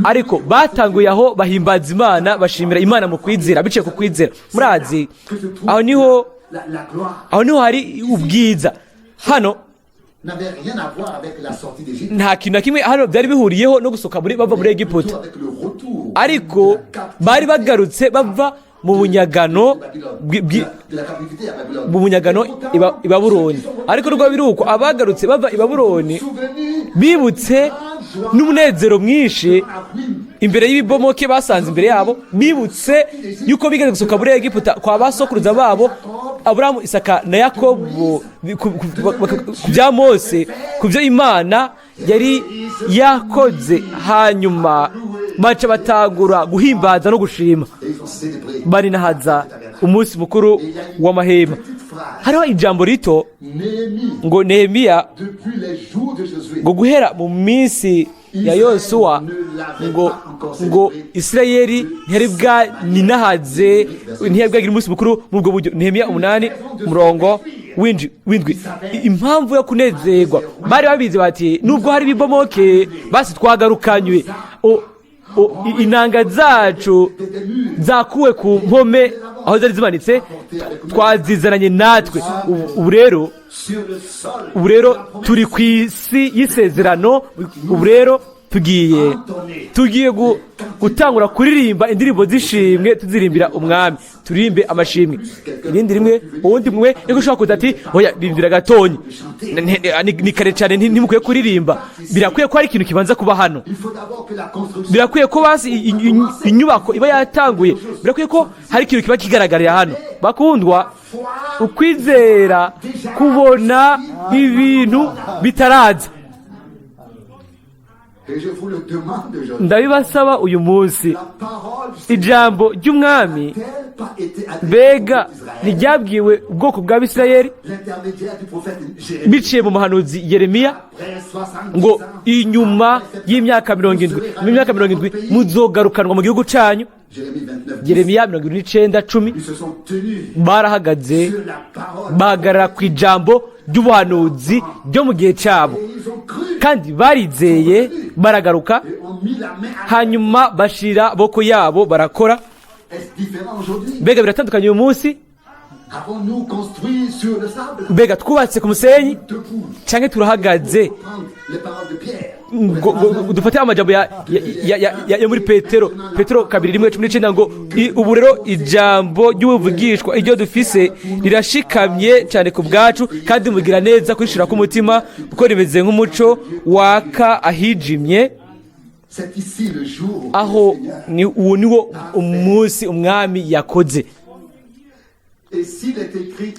S1: ariko batanguye aho bahimbaza Imana, bashimira Imana mu kwizera, biciye ku kwizera. Murazi aho niho hari ubwiza. Hano nta kintu na kimwe hano byari bihuriyeho no gusohoka bava muri Egiputa, ariko bari bagarutse bava mu bunyagano i Babuloni. Ariko rwo biruko abagarutse bava i Babuloni bibutse n'umunezero mwinshi imbere y'ibibomoke basanze imbere yabo, bibutse yuko bigeze gusohoka muri Egiputa kwa basokuruza babo Aburahamu, Isaka na Yakobo, ku bya Mose, ku byo Imana yari yakoze. Hanyuma baca batangura guhimbaza no gushima, barinahaza umunsi mukuru w'amahema. Hariho ijambo rito ngo Nehemiya, ngo guhera mu minsi ya Yosuwa ngo Isirayeli ntiyari bwaninahaze, ntiyari bwagira umunsi mukuru muri ubwo buryo. Nehemiya 8:7. Impamvu yo kunezerwa, bari babizi bati nubwo hari bibomoke basi twagarukanywe, inanga zacu zakuwe ku mpome aho zari zimanitse, twazizananye natwe. Ubu rero turi ku isi y'isezerano. Ubu rero tugiye gutangura kuririmba indirimbo z'ishimwe, tuzirimbira umwami, turirimbe amashimwe. Irindi rimwe uwundi mwe niko ushobora kuza ati oya rindira gatonyi, ni kare cyane, ntimukwiye kuririmba. Birakwiye ko hari ikintu kibanza kuba hano, birakwiye ko basi inyubako iba yatanguye, birakwiye ko hari ikintu kiba kigaragarira hano. Bakundwa, ukwizera kubona ibintu bitaraza. Ndabibasaba uyu munsi, ijambo ry'umwami mbega ntiryabwiwe ubwoko bwa Bisirayeli biciye mu muhanuzi Yeremiya ngo inyuma y'imyaka 70 muzogarukanwa mu gihugu cyanyu. Yeremiya 29:10. Barahagaze bahagarara ku ijambo ry'ubuhanuzi ryo mu gihe cyabo, kandi barizeye, baragaruka, hanyuma bashira boko yabo barakora. Mbega biratandukanye uyu munsi? Mbega twubatse ku musenyi cyangwa turahagaze? Dufate amajambo ya muri Petero 2:19 ngo ubu rero ijambo ry'ubuvugishwa iryo dufise rirashikamye cyane ku bwacu, kandi mugira neza kwishira ku mutima kuko rimeze nk'umuco waka ahijimye. Aho uwo niwo umunsi umwami yakoze.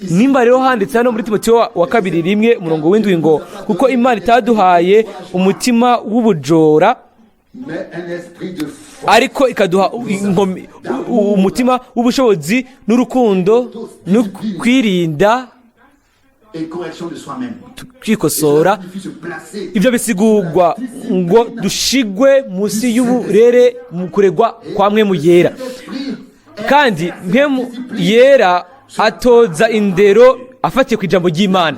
S1: Nimba rero handitse hano muri Timoteyo wa 2:1 ngo kuko Imana itaduhaye umutima w'ubujora, ariko ikaduha umutima w'ubushobozi n'urukundo no kwirinda kwikosora. Ibyo bisigurwa ngo dushigwe munsi y'uburere mu kuregwa kwa Mwemu Yera, kandi Mwemu Yera atoza indero afatiye ku ijambo ry'Imana.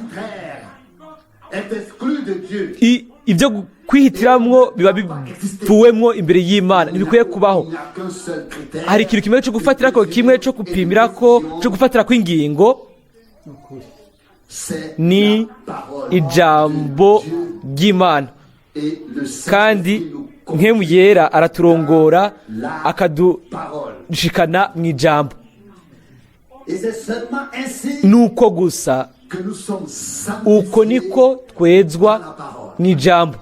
S1: Ibyo kwihitiramwo biba bivuwemwo imbere y'Imana, ntibikwiye kubaho. Hari ikintu kimwe cyo gufatira ko, kimwe cyo gupimira ko, cyo gufatira ko ingingo, ni ijambo ry'Imana. kandi nk'emu yera araturongora akadushikana mu ijambo. Nuko gusa uko niko twezwa mu ijambo,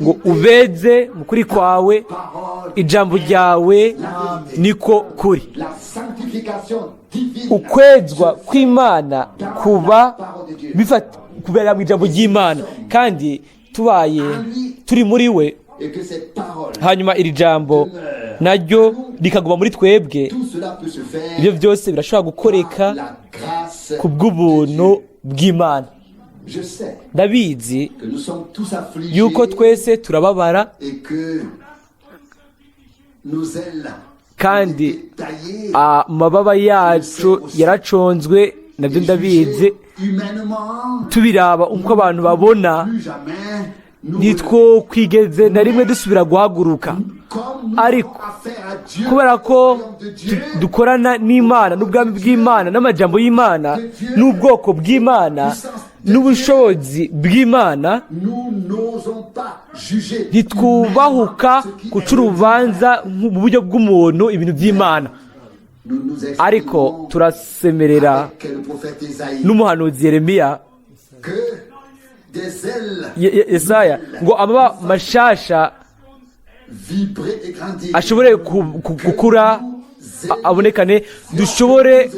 S1: ngo ubeze mu kuri kwawe, ijambo ryawe niko kuri. Ukwezwa kw'Imana kuba kubera mu ijambo ry'Imana, kandi tubaye turi muri we, hanyuma iri jambo naryo rikaguma muri twebwe. Ibyo byose birashobora gukoreka ku bw'ubuntu bw'Imana. Ndabizi yuko twese turababara, kandi amababa yacu yaraconzwe, nabyo ndabizi. Tubiraba uko abantu babona, nitwo kwigeze na rimwe dusubira guhaguruka, ariko kubera ko dukorana n'Imana, n'ubwami bw'Imana, n'amajambo y'Imana, n'ubwoko bw'Imana, n'ubushobozi bw'Imana, ntitwubahuka guca urubanza mu buryo bw'umuntu ibintu by'Imana, ariko turasemerera n'umuhanuzi Yeremiya, Yesaya, ngo amababa mashasha ashobore gukura, abonekane, dushobore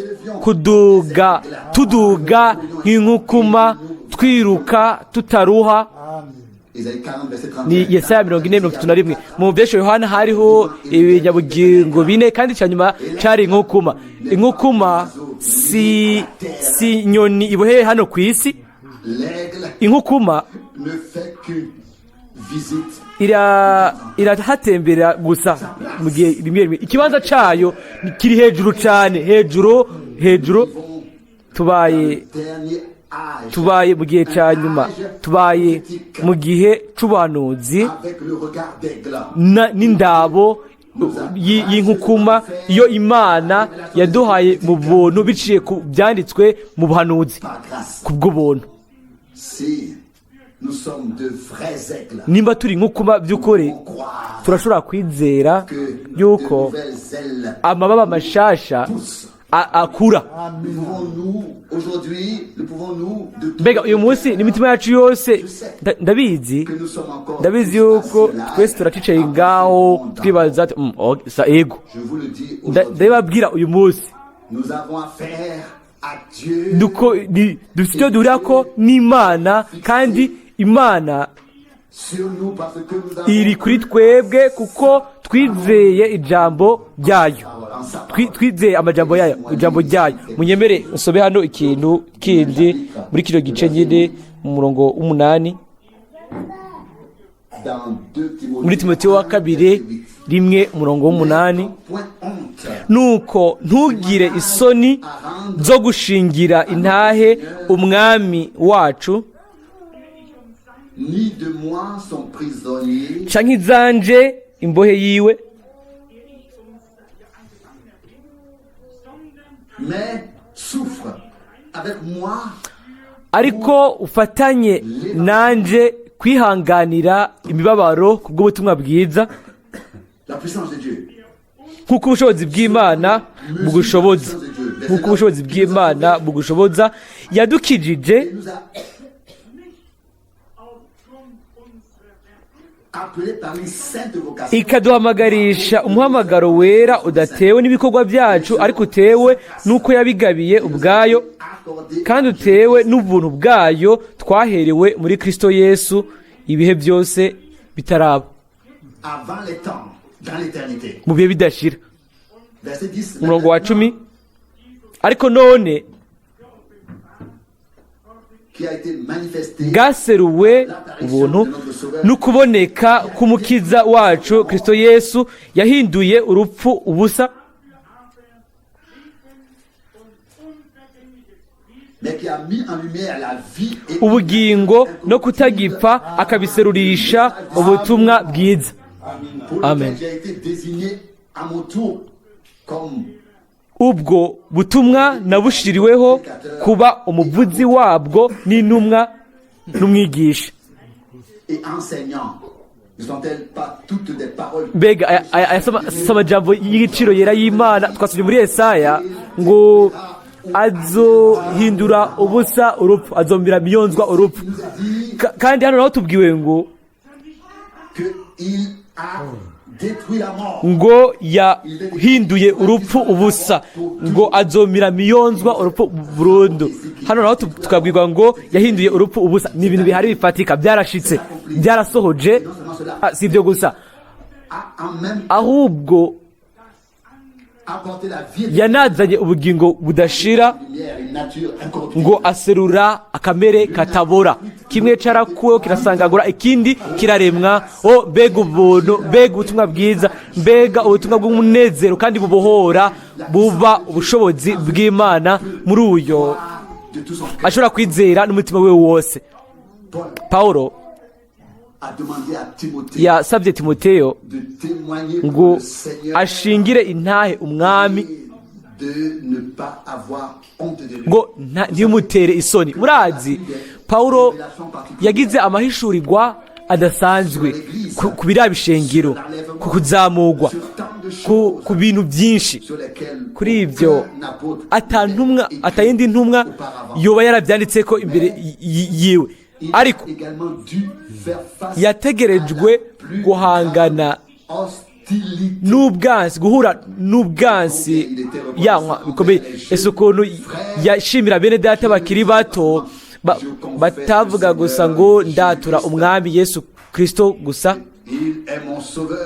S1: tuduga nk'inkukuma, twiruka tutaruha. Ni Yesaya 40:31. Mu Bwesho Yohana hariho ibinyabugingo bine, kandi cyanyuma cyari inkukuma. Inkukuma si nyoni iboheye hano ku isi. Inkukuma irahatembera gusa mu gihe rimwe. Ikibanza cyayo kiri hejuru cyane, hejuru. Tubaye mu gihe cya nyuma, tubaye mu gihe c'ubuhanuzi n'indabo y'inkukuma, iyo Imana yaduhaye mu buntu biciye ku byanditswe mu buhanuzi ku bw'ubuntu. Nimba turi inkukuma by'ukuri, turashobora kwizera yuko amababa mashasha akura. Mbega uyu munsi n'imitima yacu yose, ndabizi yuko twese turacicaye ngaho twibaza sa ego. Ndababwira uyu munsi dufite icyo duhurako n'Imana, kandi Imana iri kuri twebwe kuko twizeye ijambo ryayo, twizeye amajambo yayo, ijambo ryayo. Munyemere usobe hano ikintu kindi muri kino gice nyine mu murongo w'8 muri Timoteyo wa 2:1 nuko ntugire isoni zo gushingira intahe umwami wacu, canke izanje imbohe yiwe, ariko ufatanye nanje kwihanganira imibabaro ku bw'ubutumwa bwiza, nk'uko ubushobozi bw'Imana bugushoboza, yadukijije ikaduhamagarisha umuhamagaro wera udatewe n'ibikorwa byacu, ariko utewe n'uko yabigabiye ubwayo, kandi utewe n'ubuntu bwayo twaherewe muri Kristo Yesu ibihe byose bitaraba, mu bihe bidashira. Umurongo wa 10, ariko none bwaseruwe ubuntu n'ukuboneka k'umukiza wacu Kristo Yesu, yahinduye urupfu ubusa, ubugingo no kutagipfa, akabiserurisha ubutumwa bwiza. Amen. Ubwo butumwa nabushiriweho kuba umuvuzi wabwo n'intumwa n'umwigisha.
S2: et enseignant. Ne sont-elles pas toutes des paroles
S1: Mbega aya si amajambo y'igiciro yera y'Imana twasubye muri Yesaya ngo azohindura ubusa urupfu, azomira miyonzwa urupfu. Kandi hano naho tubwiwe ngo
S2: qu'il a détruit la mort.
S1: ngo yahinduye urupfu ubusa, ngo azomira miyonzwa urupfu burundu. Hano naho tukabwirwa ngo yahinduye urupfu ubusa. Ni ibintu bihari bifatika, byarashitse, byarasohoje. Si ibyo gusa, ahubwo yanazanye ubugingo budashira, ngo aserura akamere katabora. Kimwe carakuweho kirasangagura, ikindi kiraremwa. Mbega ubuntu, mbega ubutumwa bwiza, mbega ubutumwa bw'umunezero kandi bubohora, buba ubushobozi bw'Imana muri uyo ashobora kwizera n'umutima we wose. Paulo yasabye Timoteyo ngo ashingire intahe umwami, ngo ntimutere isoni. Murazi Paulo yagize amahishurirwa adasanzwe ku biraba ishengero, ku kuzamurwa, ku bintu byinshi. Kuri ibyo atayindi ntumwa yoba yarabyanditse ko imbere yiwe, ariko yategerejwe guhangana n'ubwansi, guhura n'ubwansi yankwa bikomeye. Ese ukuntu yashimira bene data bakiri bato batavuga gusa ngo ndatura umwami Yesu Kristo gusa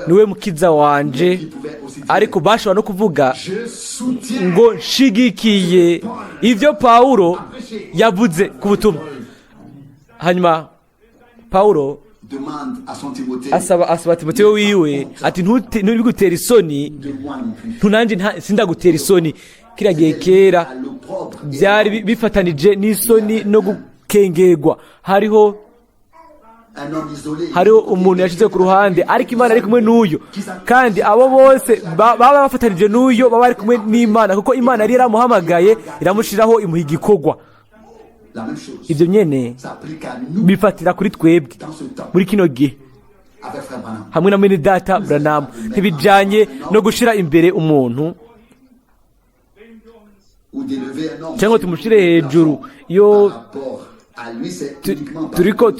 S1: niwe mukiza wanje, ariko bashobora no kuvuga ngo nshigikiye ibyo Paulo yavuze ku butumwa. Hanyuma Paulo asaba Timoteyo wiwe ati ntibigutera isoni, ntunanje sindagutera isoni. Kiriya gihe kera byari bifatanije n'isoni no gukengerwa. Hariho umuntu yashyize ku ruhande, ariko Imana ari kumwe n'uyo, kandi abo bose baba bafatanije n'uyo baba bari kumwe n'Imana, kuko Imana yari yaramuhamagaye iramushyiraho imuha igikorwa. Ibyo nyene bifatira kuri twebwe muri kino gihe hamwe na Mwene Data Branham. Ntibijanye no gushira imbere umuntu cyangwa tumushire hejuru. Yo turiko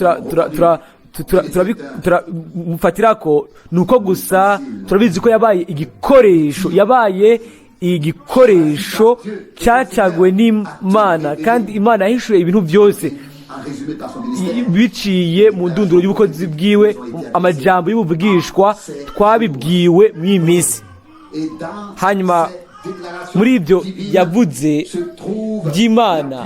S1: turamufatira ko nuko gusa turabizi ko yabaye igikoresho cyacagwe n'Imana, kandi Imana yahishuye ibintu byose biciye mu ndunduro y'ubukozi bwiwe. Amajambo y'ubuvugishwa twabibwiwe mw'iyi minsi. Hanyuma muri ibyo yavuze by'Imana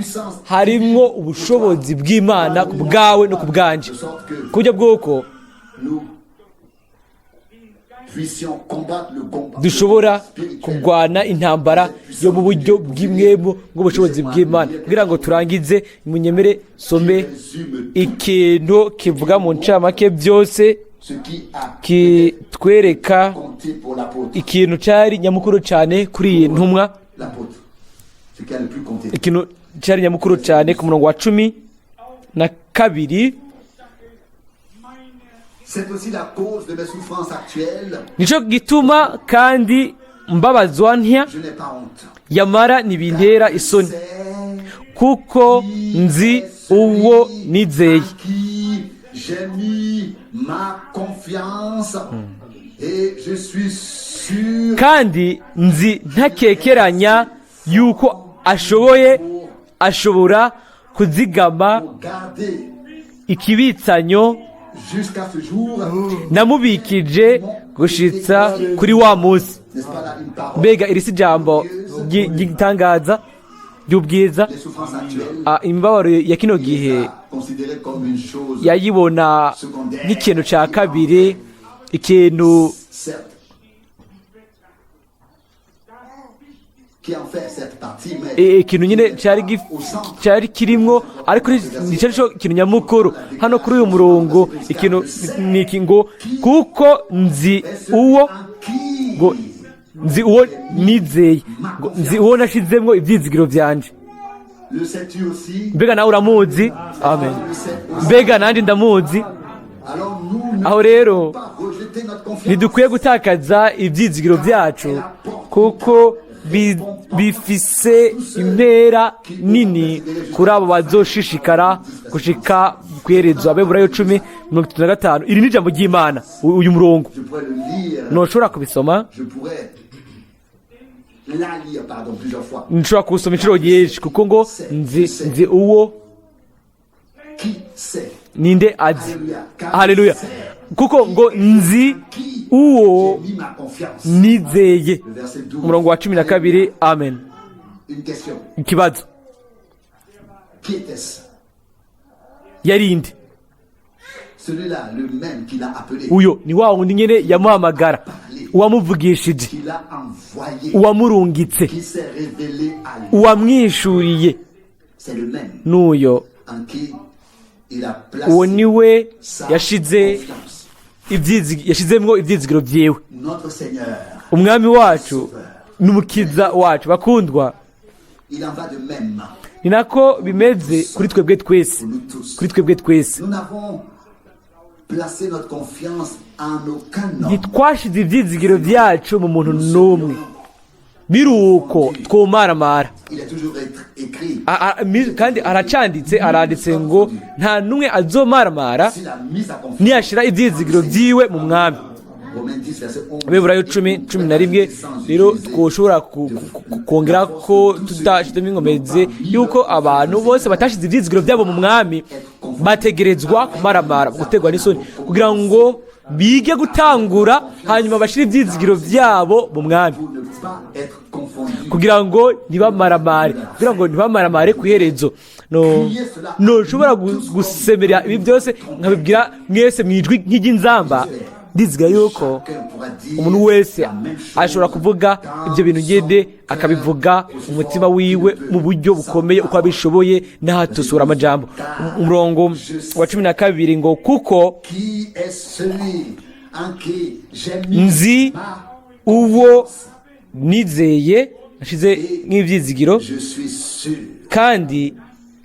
S1: harimwo ubushobozi bw'Imana ku bwawe no ku bwanje, ku buryo bw'uko dushobora kurwana intambara yo mu buryo bw'imwemu bw'ubushobozi bw'Imana. Kugira ngo turangize, munyemere some ikintu kivuga mu ncamake byose, kitwereka ikintu cyari nyamukuru cyane kuri iyi ntumwa. Ikintu cyari nyamukuru cyane ku murongo wa 12. Nico gituma kandi mbabazwa ntya, yamara ntibintera isoni, kuko nzi uwo nizeye. Kandi nzi ntakekeranya yuko ashobora kuzigama ikibitsanyo namubikije gushitsa kuri wa munsi. Mbega iri si ijambo ry'igitangaza ry'ubwiza. Imibabaro ya kino gihe yayibona nk'ikintu cya kabiri, ikintu ikintu nyine cyari kirimo, ariko nicyo cyo kintu nyamukuru hano kuri uyu murongo. Ikintu ni iki ngo kuko nzi uwo nizeye, ngo nzi uwo nashizemwo ibyizigiro byanje.
S2: Le sais-tu aussi?
S1: mbega nawe uramuzi? Amen.
S2: Le sais aussi.
S1: Mbega nanjye ndamuzi.
S2: Alors nous
S1: aho
S2: ne
S1: rero
S2: devons pas rejeter notre confiance.
S1: ntidukwiye gutakaza ibyizigiro byacu kuko bifise impera nini kuri abo bazoshishikara gushika ku iherezo. Abaheburayo 10:35. Iri ni ijambo ry'Imana. Uyu murongo
S2: Je pourrais le lire.
S1: ntushobora kubisoma,
S2: Je pourrais la lire, pardon, plusieurs fois.
S1: ntushobora kuwusoma inshuro nyinshi kuko ngo nzi uwo
S2: Qui sait?
S1: ninde azi.
S2: Alléluia. Car
S1: Haleluya.
S2: c'est
S1: Kuko ngo nzi
S2: qui
S1: uwo
S2: j'ai mis ma confiance.
S1: nizeye.
S2: Le verset 12.
S1: Umurongo wa 12. Amen.
S2: Une question.
S1: Ikibazo,
S2: Qui était-ce?
S1: yarinde
S2: Celui-là, le même qui l'a appelé,
S1: uyo ni wa wundi nyene yamuhamagara, uwamuvugishije,
S2: qui l'a envoyé,
S1: uwamurungitse,
S2: qui s'est révélé à lui.
S1: uwamwishuriye.
S2: C'est le même
S1: N'uyo
S2: en qui il a
S1: uwo
S2: placé
S1: niwe
S2: sa
S1: yashize
S2: confiance.
S1: yashizemwo ivyizigiro vyewe.
S2: Notre Seigneur,
S1: Umwami wacu n'umukiza wacu bakundwa,
S2: il en va de même
S1: ni nako bimeze kuri twebwe twese,
S2: pour nous tous.
S1: kuri twebwe twese.
S2: Nous n'avons placé notre confiance en aucun homme.
S1: Ntitwashize ivyizigiro vyacu mu muntu n'umwe, biruko twomaramara.
S2: Il est toujours écrit,
S1: Kandi aranditse ngo nta n'umwe azomaramara
S2: s'il a mis sa confiance.
S1: niyashira ivyizigiro vyiwe mu mwami.
S2: Romains 10, verset 11.
S1: Abaheburayo 10:11. Rero twoshobora kongera ko tudashizemo ingomezi yuko abantu bose batashize ivyizigiro vyabo mu mwami bategerezwa kumaramara, gutegwa n'isoni, kugira ngo bige gutangura hanyuma bashire ivyizigiro vyabo mu mwami,
S2: Pour ne pas être confondu.
S1: kugira ngo ntibamaramare ku iherezo. Ntushobora gusemerera ibi byose nkabibwira mwese mwijwi nk'iry'inzamba. Ndiziga yuko
S2: Chacun pourra dire
S1: umuntu wese
S2: la même chose
S1: ashobora kuvuga ibyo bintu ngende akabivuga umutima wiwe mu buryo bukomeye uko abishoboye n'ahatosora amajambo. Umurongo wa 12 ngo kuko
S2: Qui est celui en qui j'ai mis
S1: nzi
S2: ma
S1: uwo nizeye, nashize nk'ivyizigiro,
S2: Je suis sûr
S1: kandi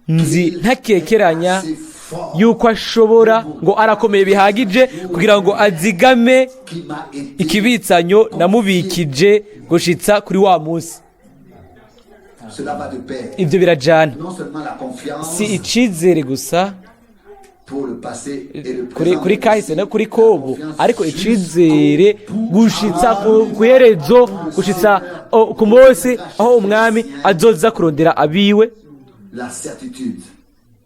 S1: nzi ntakekeranya
S2: c'est fort
S1: yuko ashobora, ngo arakomeye bihagije kugira ngo azigame
S2: qui m'a été
S1: ikibitsanyo namubikije gushitsa kuri wa munsi.
S2: Cela va de pair.
S1: Ibyo birajana,
S2: Non seulement la confiance
S1: si icizere gusa
S2: pour le passé et le présent,
S1: kuri kahise no kuri kobu,
S2: confiance
S1: ariko
S2: jusqu'au
S1: icizere
S2: bout.
S1: gushitsa ku iherezo, gushitsa ku munsi aho umwami azoza kurondera abiwe.
S2: La certitude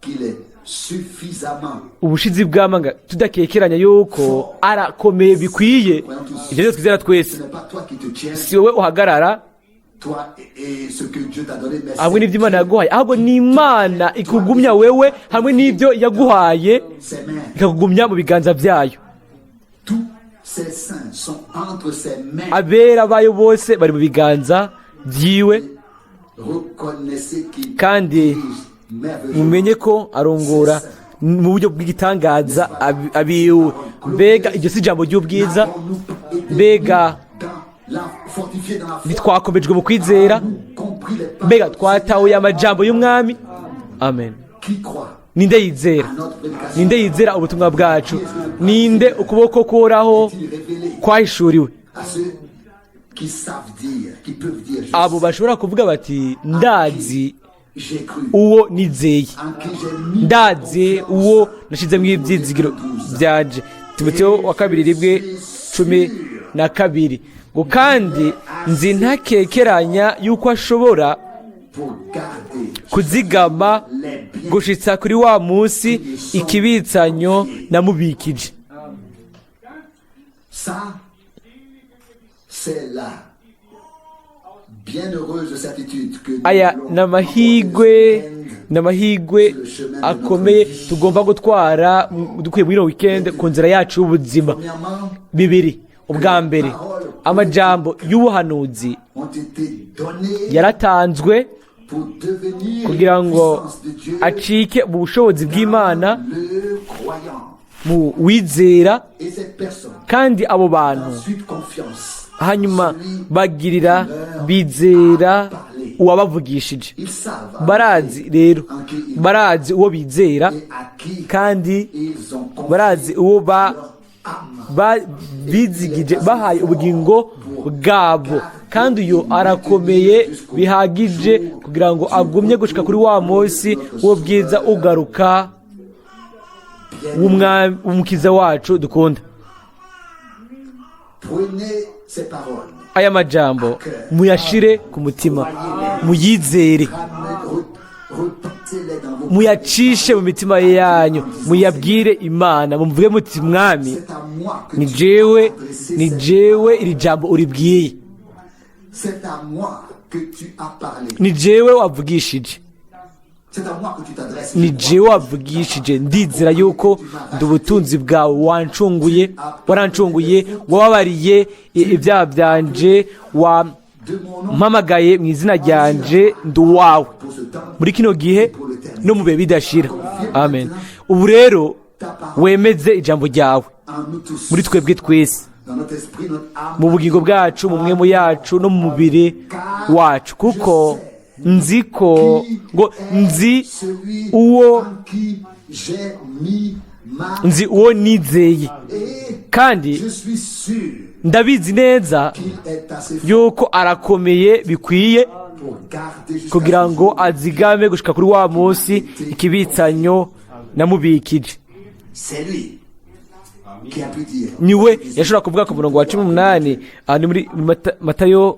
S2: qu'il est suffisamment.
S1: Ubushizi bw'amanga tudakekeranya yuko arakomeye bikwiye. Ibyo rero twizera twese,
S2: Ce n'est pas toi qui te tiens,
S1: si wowe uhagarara
S2: toi et ce que Dieu t'a donné, mais
S1: hamwe n'ibyo Imana yaguhaye, ahubwo ni Imana ikugumya wewe hamwe n'ibyo yaguhaye
S2: ses mains.
S1: ikakugumya mu biganza byayo.
S2: Tous ses saints sont entre ses mains.
S1: Abera bayo bose bari mu biganza byiwe,
S2: Reconnaissez qu'il
S1: kandi
S2: dirige merveilleusement.
S1: mumenye ko arongora mu buryo bw'igitangaza abiwe. Mbega iryo si ijambo ry'ubwiza,
S2: N'avons-nous été
S1: mbega
S2: fortifiés dans la foi?
S1: ntitwakomejwe mu kwizera,
S2: Avons-nous compris les paroles
S1: mbega twatahuye amajambo y'umwami. Amen.
S2: qui croient
S1: Ninde yizera?
S2: à notre prédication?
S1: Ninde yizera ubutumwa bwacu? Ninde ukuboko koraho
S2: Il est révélé
S1: kwahishuriwe?
S2: à ceux qui savent dire, qui peuvent dire,
S1: Abo bashobora kuvuga bati ndazi
S2: j'ai cru,
S1: uwo nizeye,
S2: en qui j'ai mis
S1: ndazi uwo nashizemo ibyizigiro byanje. Timoteyo wa 2:12. Ngo kandi nzi ntakekeranya yuko ashobora
S2: pour garder
S1: kuzigama
S2: les biens.
S1: gushitsa kuri wa munsi ikibitsanyo namubikije.
S2: Ça, c'est la bienheureuse certitude que nous
S1: Aya
S2: voulons
S1: n'amahigwe akomeye tugomba gutwara dukwiye muri weekend ku nzira yacu y'ubuzima.
S2: premièrement
S1: Bibiri, ubwa mbere amajambo y'ubuhanuzi
S2: ont été donnés
S1: yaratanzwe
S2: pour devenir
S1: kugira ngo
S2: puissance de Dieu,
S1: acike mu bushobozi bw'Imana
S2: le croyant.
S1: mu wizera,
S2: Et ces personnes,
S1: kandi abo bantu
S2: ensuite confiance,
S1: hanyuma bagirira bizera uwabavugishije.
S2: Ils savent
S1: Barazi rero,
S2: en qui ils
S1: barazi uwo bizera
S2: et à qui
S1: kandi
S2: ils ont
S1: barazi
S2: confié
S1: uwo
S2: âme.
S1: bizigije bahaye ubugingo bwabo, kandi uyu arakomeye bihagije kugira ngo agumye gushika kuri wa munsi wo bwiza ugaruka w'umukiza wacu dukunda.
S2: Prenez ces paroles.
S1: Aya majambo muyashire ku mutima, muyizere,
S2: Repetez-les dans vos
S1: muyacishe mu mitima yanyu, muyabwire Imana, mumuvuge muti mwami,
S2: C'est à moi que
S1: ni
S2: tu
S1: jewe
S2: as adressé
S1: ni
S2: cette-
S1: jewe iri jambo uribwiye,
S2: C'est à moi que tu as parlé.
S1: ni jewe wavugishije,
S2: C'est à moi que tu t'adresses.
S1: ni jewe wavugishije. Ndizera yuko ndi ubutunzi bwawe, warancunguye, wababariye ibyaha byanje,
S2: De mon nom
S1: wampamagaye mu izina ryanje, ndi uwawe
S2: pour ce temps.
S1: muri kino gihe no mu bihe bidashira. Amen. Ubu rero wemeze ijambo ryawe
S2: En nous tous.
S1: muri twebwe twese,
S2: Dans notre esprit, notre âme.
S1: mu bugingo bwacu, mu mwemu yacu no mu mubiri wacu, kuko nzi ko ngo nzi
S2: Celui
S1: uwo
S2: en qui j'ai mis ma.
S1: nzi uwo nizeye,
S2: Et
S1: kandi
S2: je suis sûr
S1: ndabizi neza
S2: qu'il est assez fort
S1: yuko arakomeye bikwiye
S2: pour garder jusqu'à
S1: kugira
S2: ce
S1: ngo
S2: jour.
S1: azigame gushika kuri wa munsi ikibitsanyo namubikije.
S2: C'est lui qui a pu dire.
S1: Niwe yashobora kuvuga ku murongo wa 18 ni muri Matayo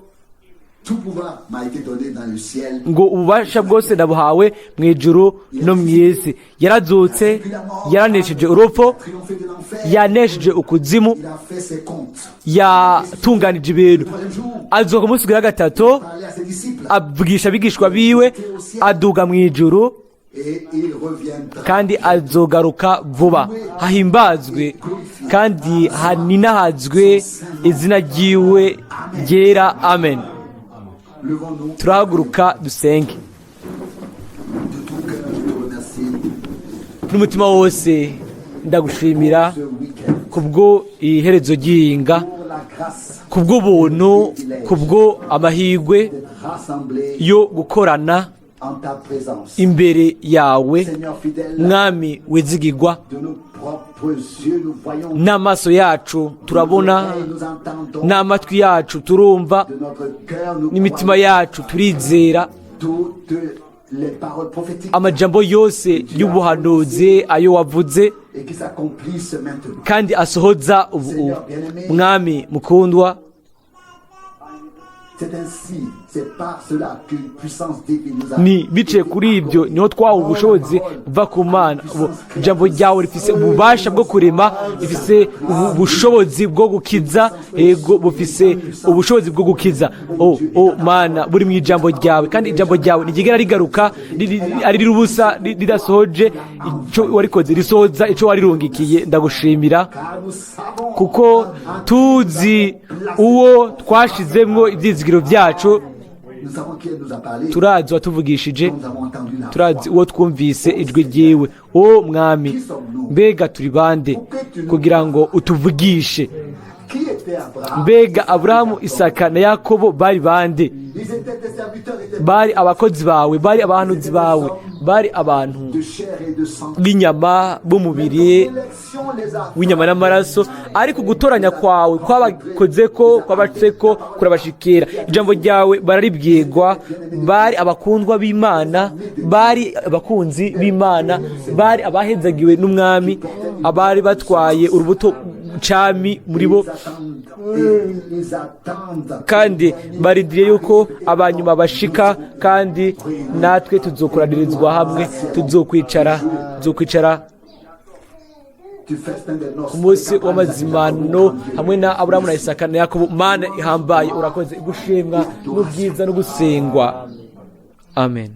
S2: Tout pouvoir m'a été donné dans le ciel.
S1: ngo ububasha bwose nabuhawe mu ijuru no mu isi. Yarazutse, yaranesheje urupfu,
S2: Triomphé de l'enfer.
S1: yanesheje ukuzimu,
S2: Il a fait ses comptes.
S1: yatunganije ibintu.
S2: Troisième jour,
S1: Azuka ku munsi wa gatatu,
S2: parlait à ses disciples.
S1: abwigisha abigishwa biwe, aduga mu ijuru,
S2: Et il reviendra.
S1: kandi azogaruka vuba. Hahimbazwe kandi haninahazwe izina ryiwe ryera. Amen.
S2: Levons-nous
S1: Turahaguruka dusenge.
S2: de tout cœur. Je te remercie
S1: N'umutima wose ndagushimira
S2: ce week-end
S1: kubwo iherezo ry'iyinga,
S2: pour la grâce
S1: kubw'ubuntu, kubwo amahirwe
S2: d'être rassemblés
S1: yo gukorana
S2: en ta présence.
S1: imbere yawe,
S2: Seigneur fidèle,
S1: mwami wizigirwa.
S2: de nos propres yeux, nous voyons,
S1: N'amaso yacu turabona,
S2: nous entendons,
S1: n'amatwi yacu turumva,
S2: de notre cœur, nous
S1: n'imitima
S2: croyons
S1: yacu turizera
S2: toutes les paroles prophétiques
S1: amajambo yose y'ubuhanuzi ayo wavuze
S2: et qui s'accomplissent maintenant.
S1: kandi asohoza ubu. Mwami mukundwa,
S2: C'est ainsi, c'est par cela qu'une puissance divine nous a
S1: ni biciye kuri ibyo niho twaha ubushobozi buva ku Mana. Ijambo ryawe rifise ububasha bwo kurema, rifise ubushobozi bwo gukiza, ego bufise ubushobozi bwo gukiza. Mana, buri mu ijambo ryawe, kandi ijambo ryawe ntigera rigaruka ari rirubusa, ridasohoje icyo warikoze, risohoza icyo warirungikiye. Ndagushimira
S2: car nous savons
S1: kuko tuzi uwo twashizemwo ibyizigiro byacu,
S2: nous savons qui nous a parlé,
S1: turazi watuvugishije,
S2: nous avons entendu la
S1: turazi
S2: voix.
S1: uwo twumvise ijwi ryiwe. Mwami, mbega turi bande kugira ngo utuvugishe?
S2: Qui était Abraham?
S1: Mbega Aburahamu, Isaka na Yakobo bari bande?
S2: Ils étaient des serviteurs, étaient
S1: Bari abakozi bawe, bari abahanuzi bawe, bari abantu
S2: de chair et de sang.
S1: b'inyama, b'umubiri,
S2: L'élection les a
S1: w'inyama n'amaraso, ariko gutoranya kwawe kwabakozeko, kwabaceko kurabashikira. Ijambo ryawe bararibwirwa, bari abakundwa b'Imana, bari abakunzi b'Imana, bari abahezagiwe n'umwami, abari batwaye urubuto cami muri bo,
S2: ils attendent.
S1: kandi barindiriye yuko abanyuma bashika, kandi natwe tuzokoranirizwa hamwe, tuzokwicara
S2: Du festin des noces.
S1: ku munsi w'amazimano hamwe na Aburahamu na Isaka na Yakobo. Mana ihambaye, urakoze, gushimwa n'ubwiza no gusengwa. Amen.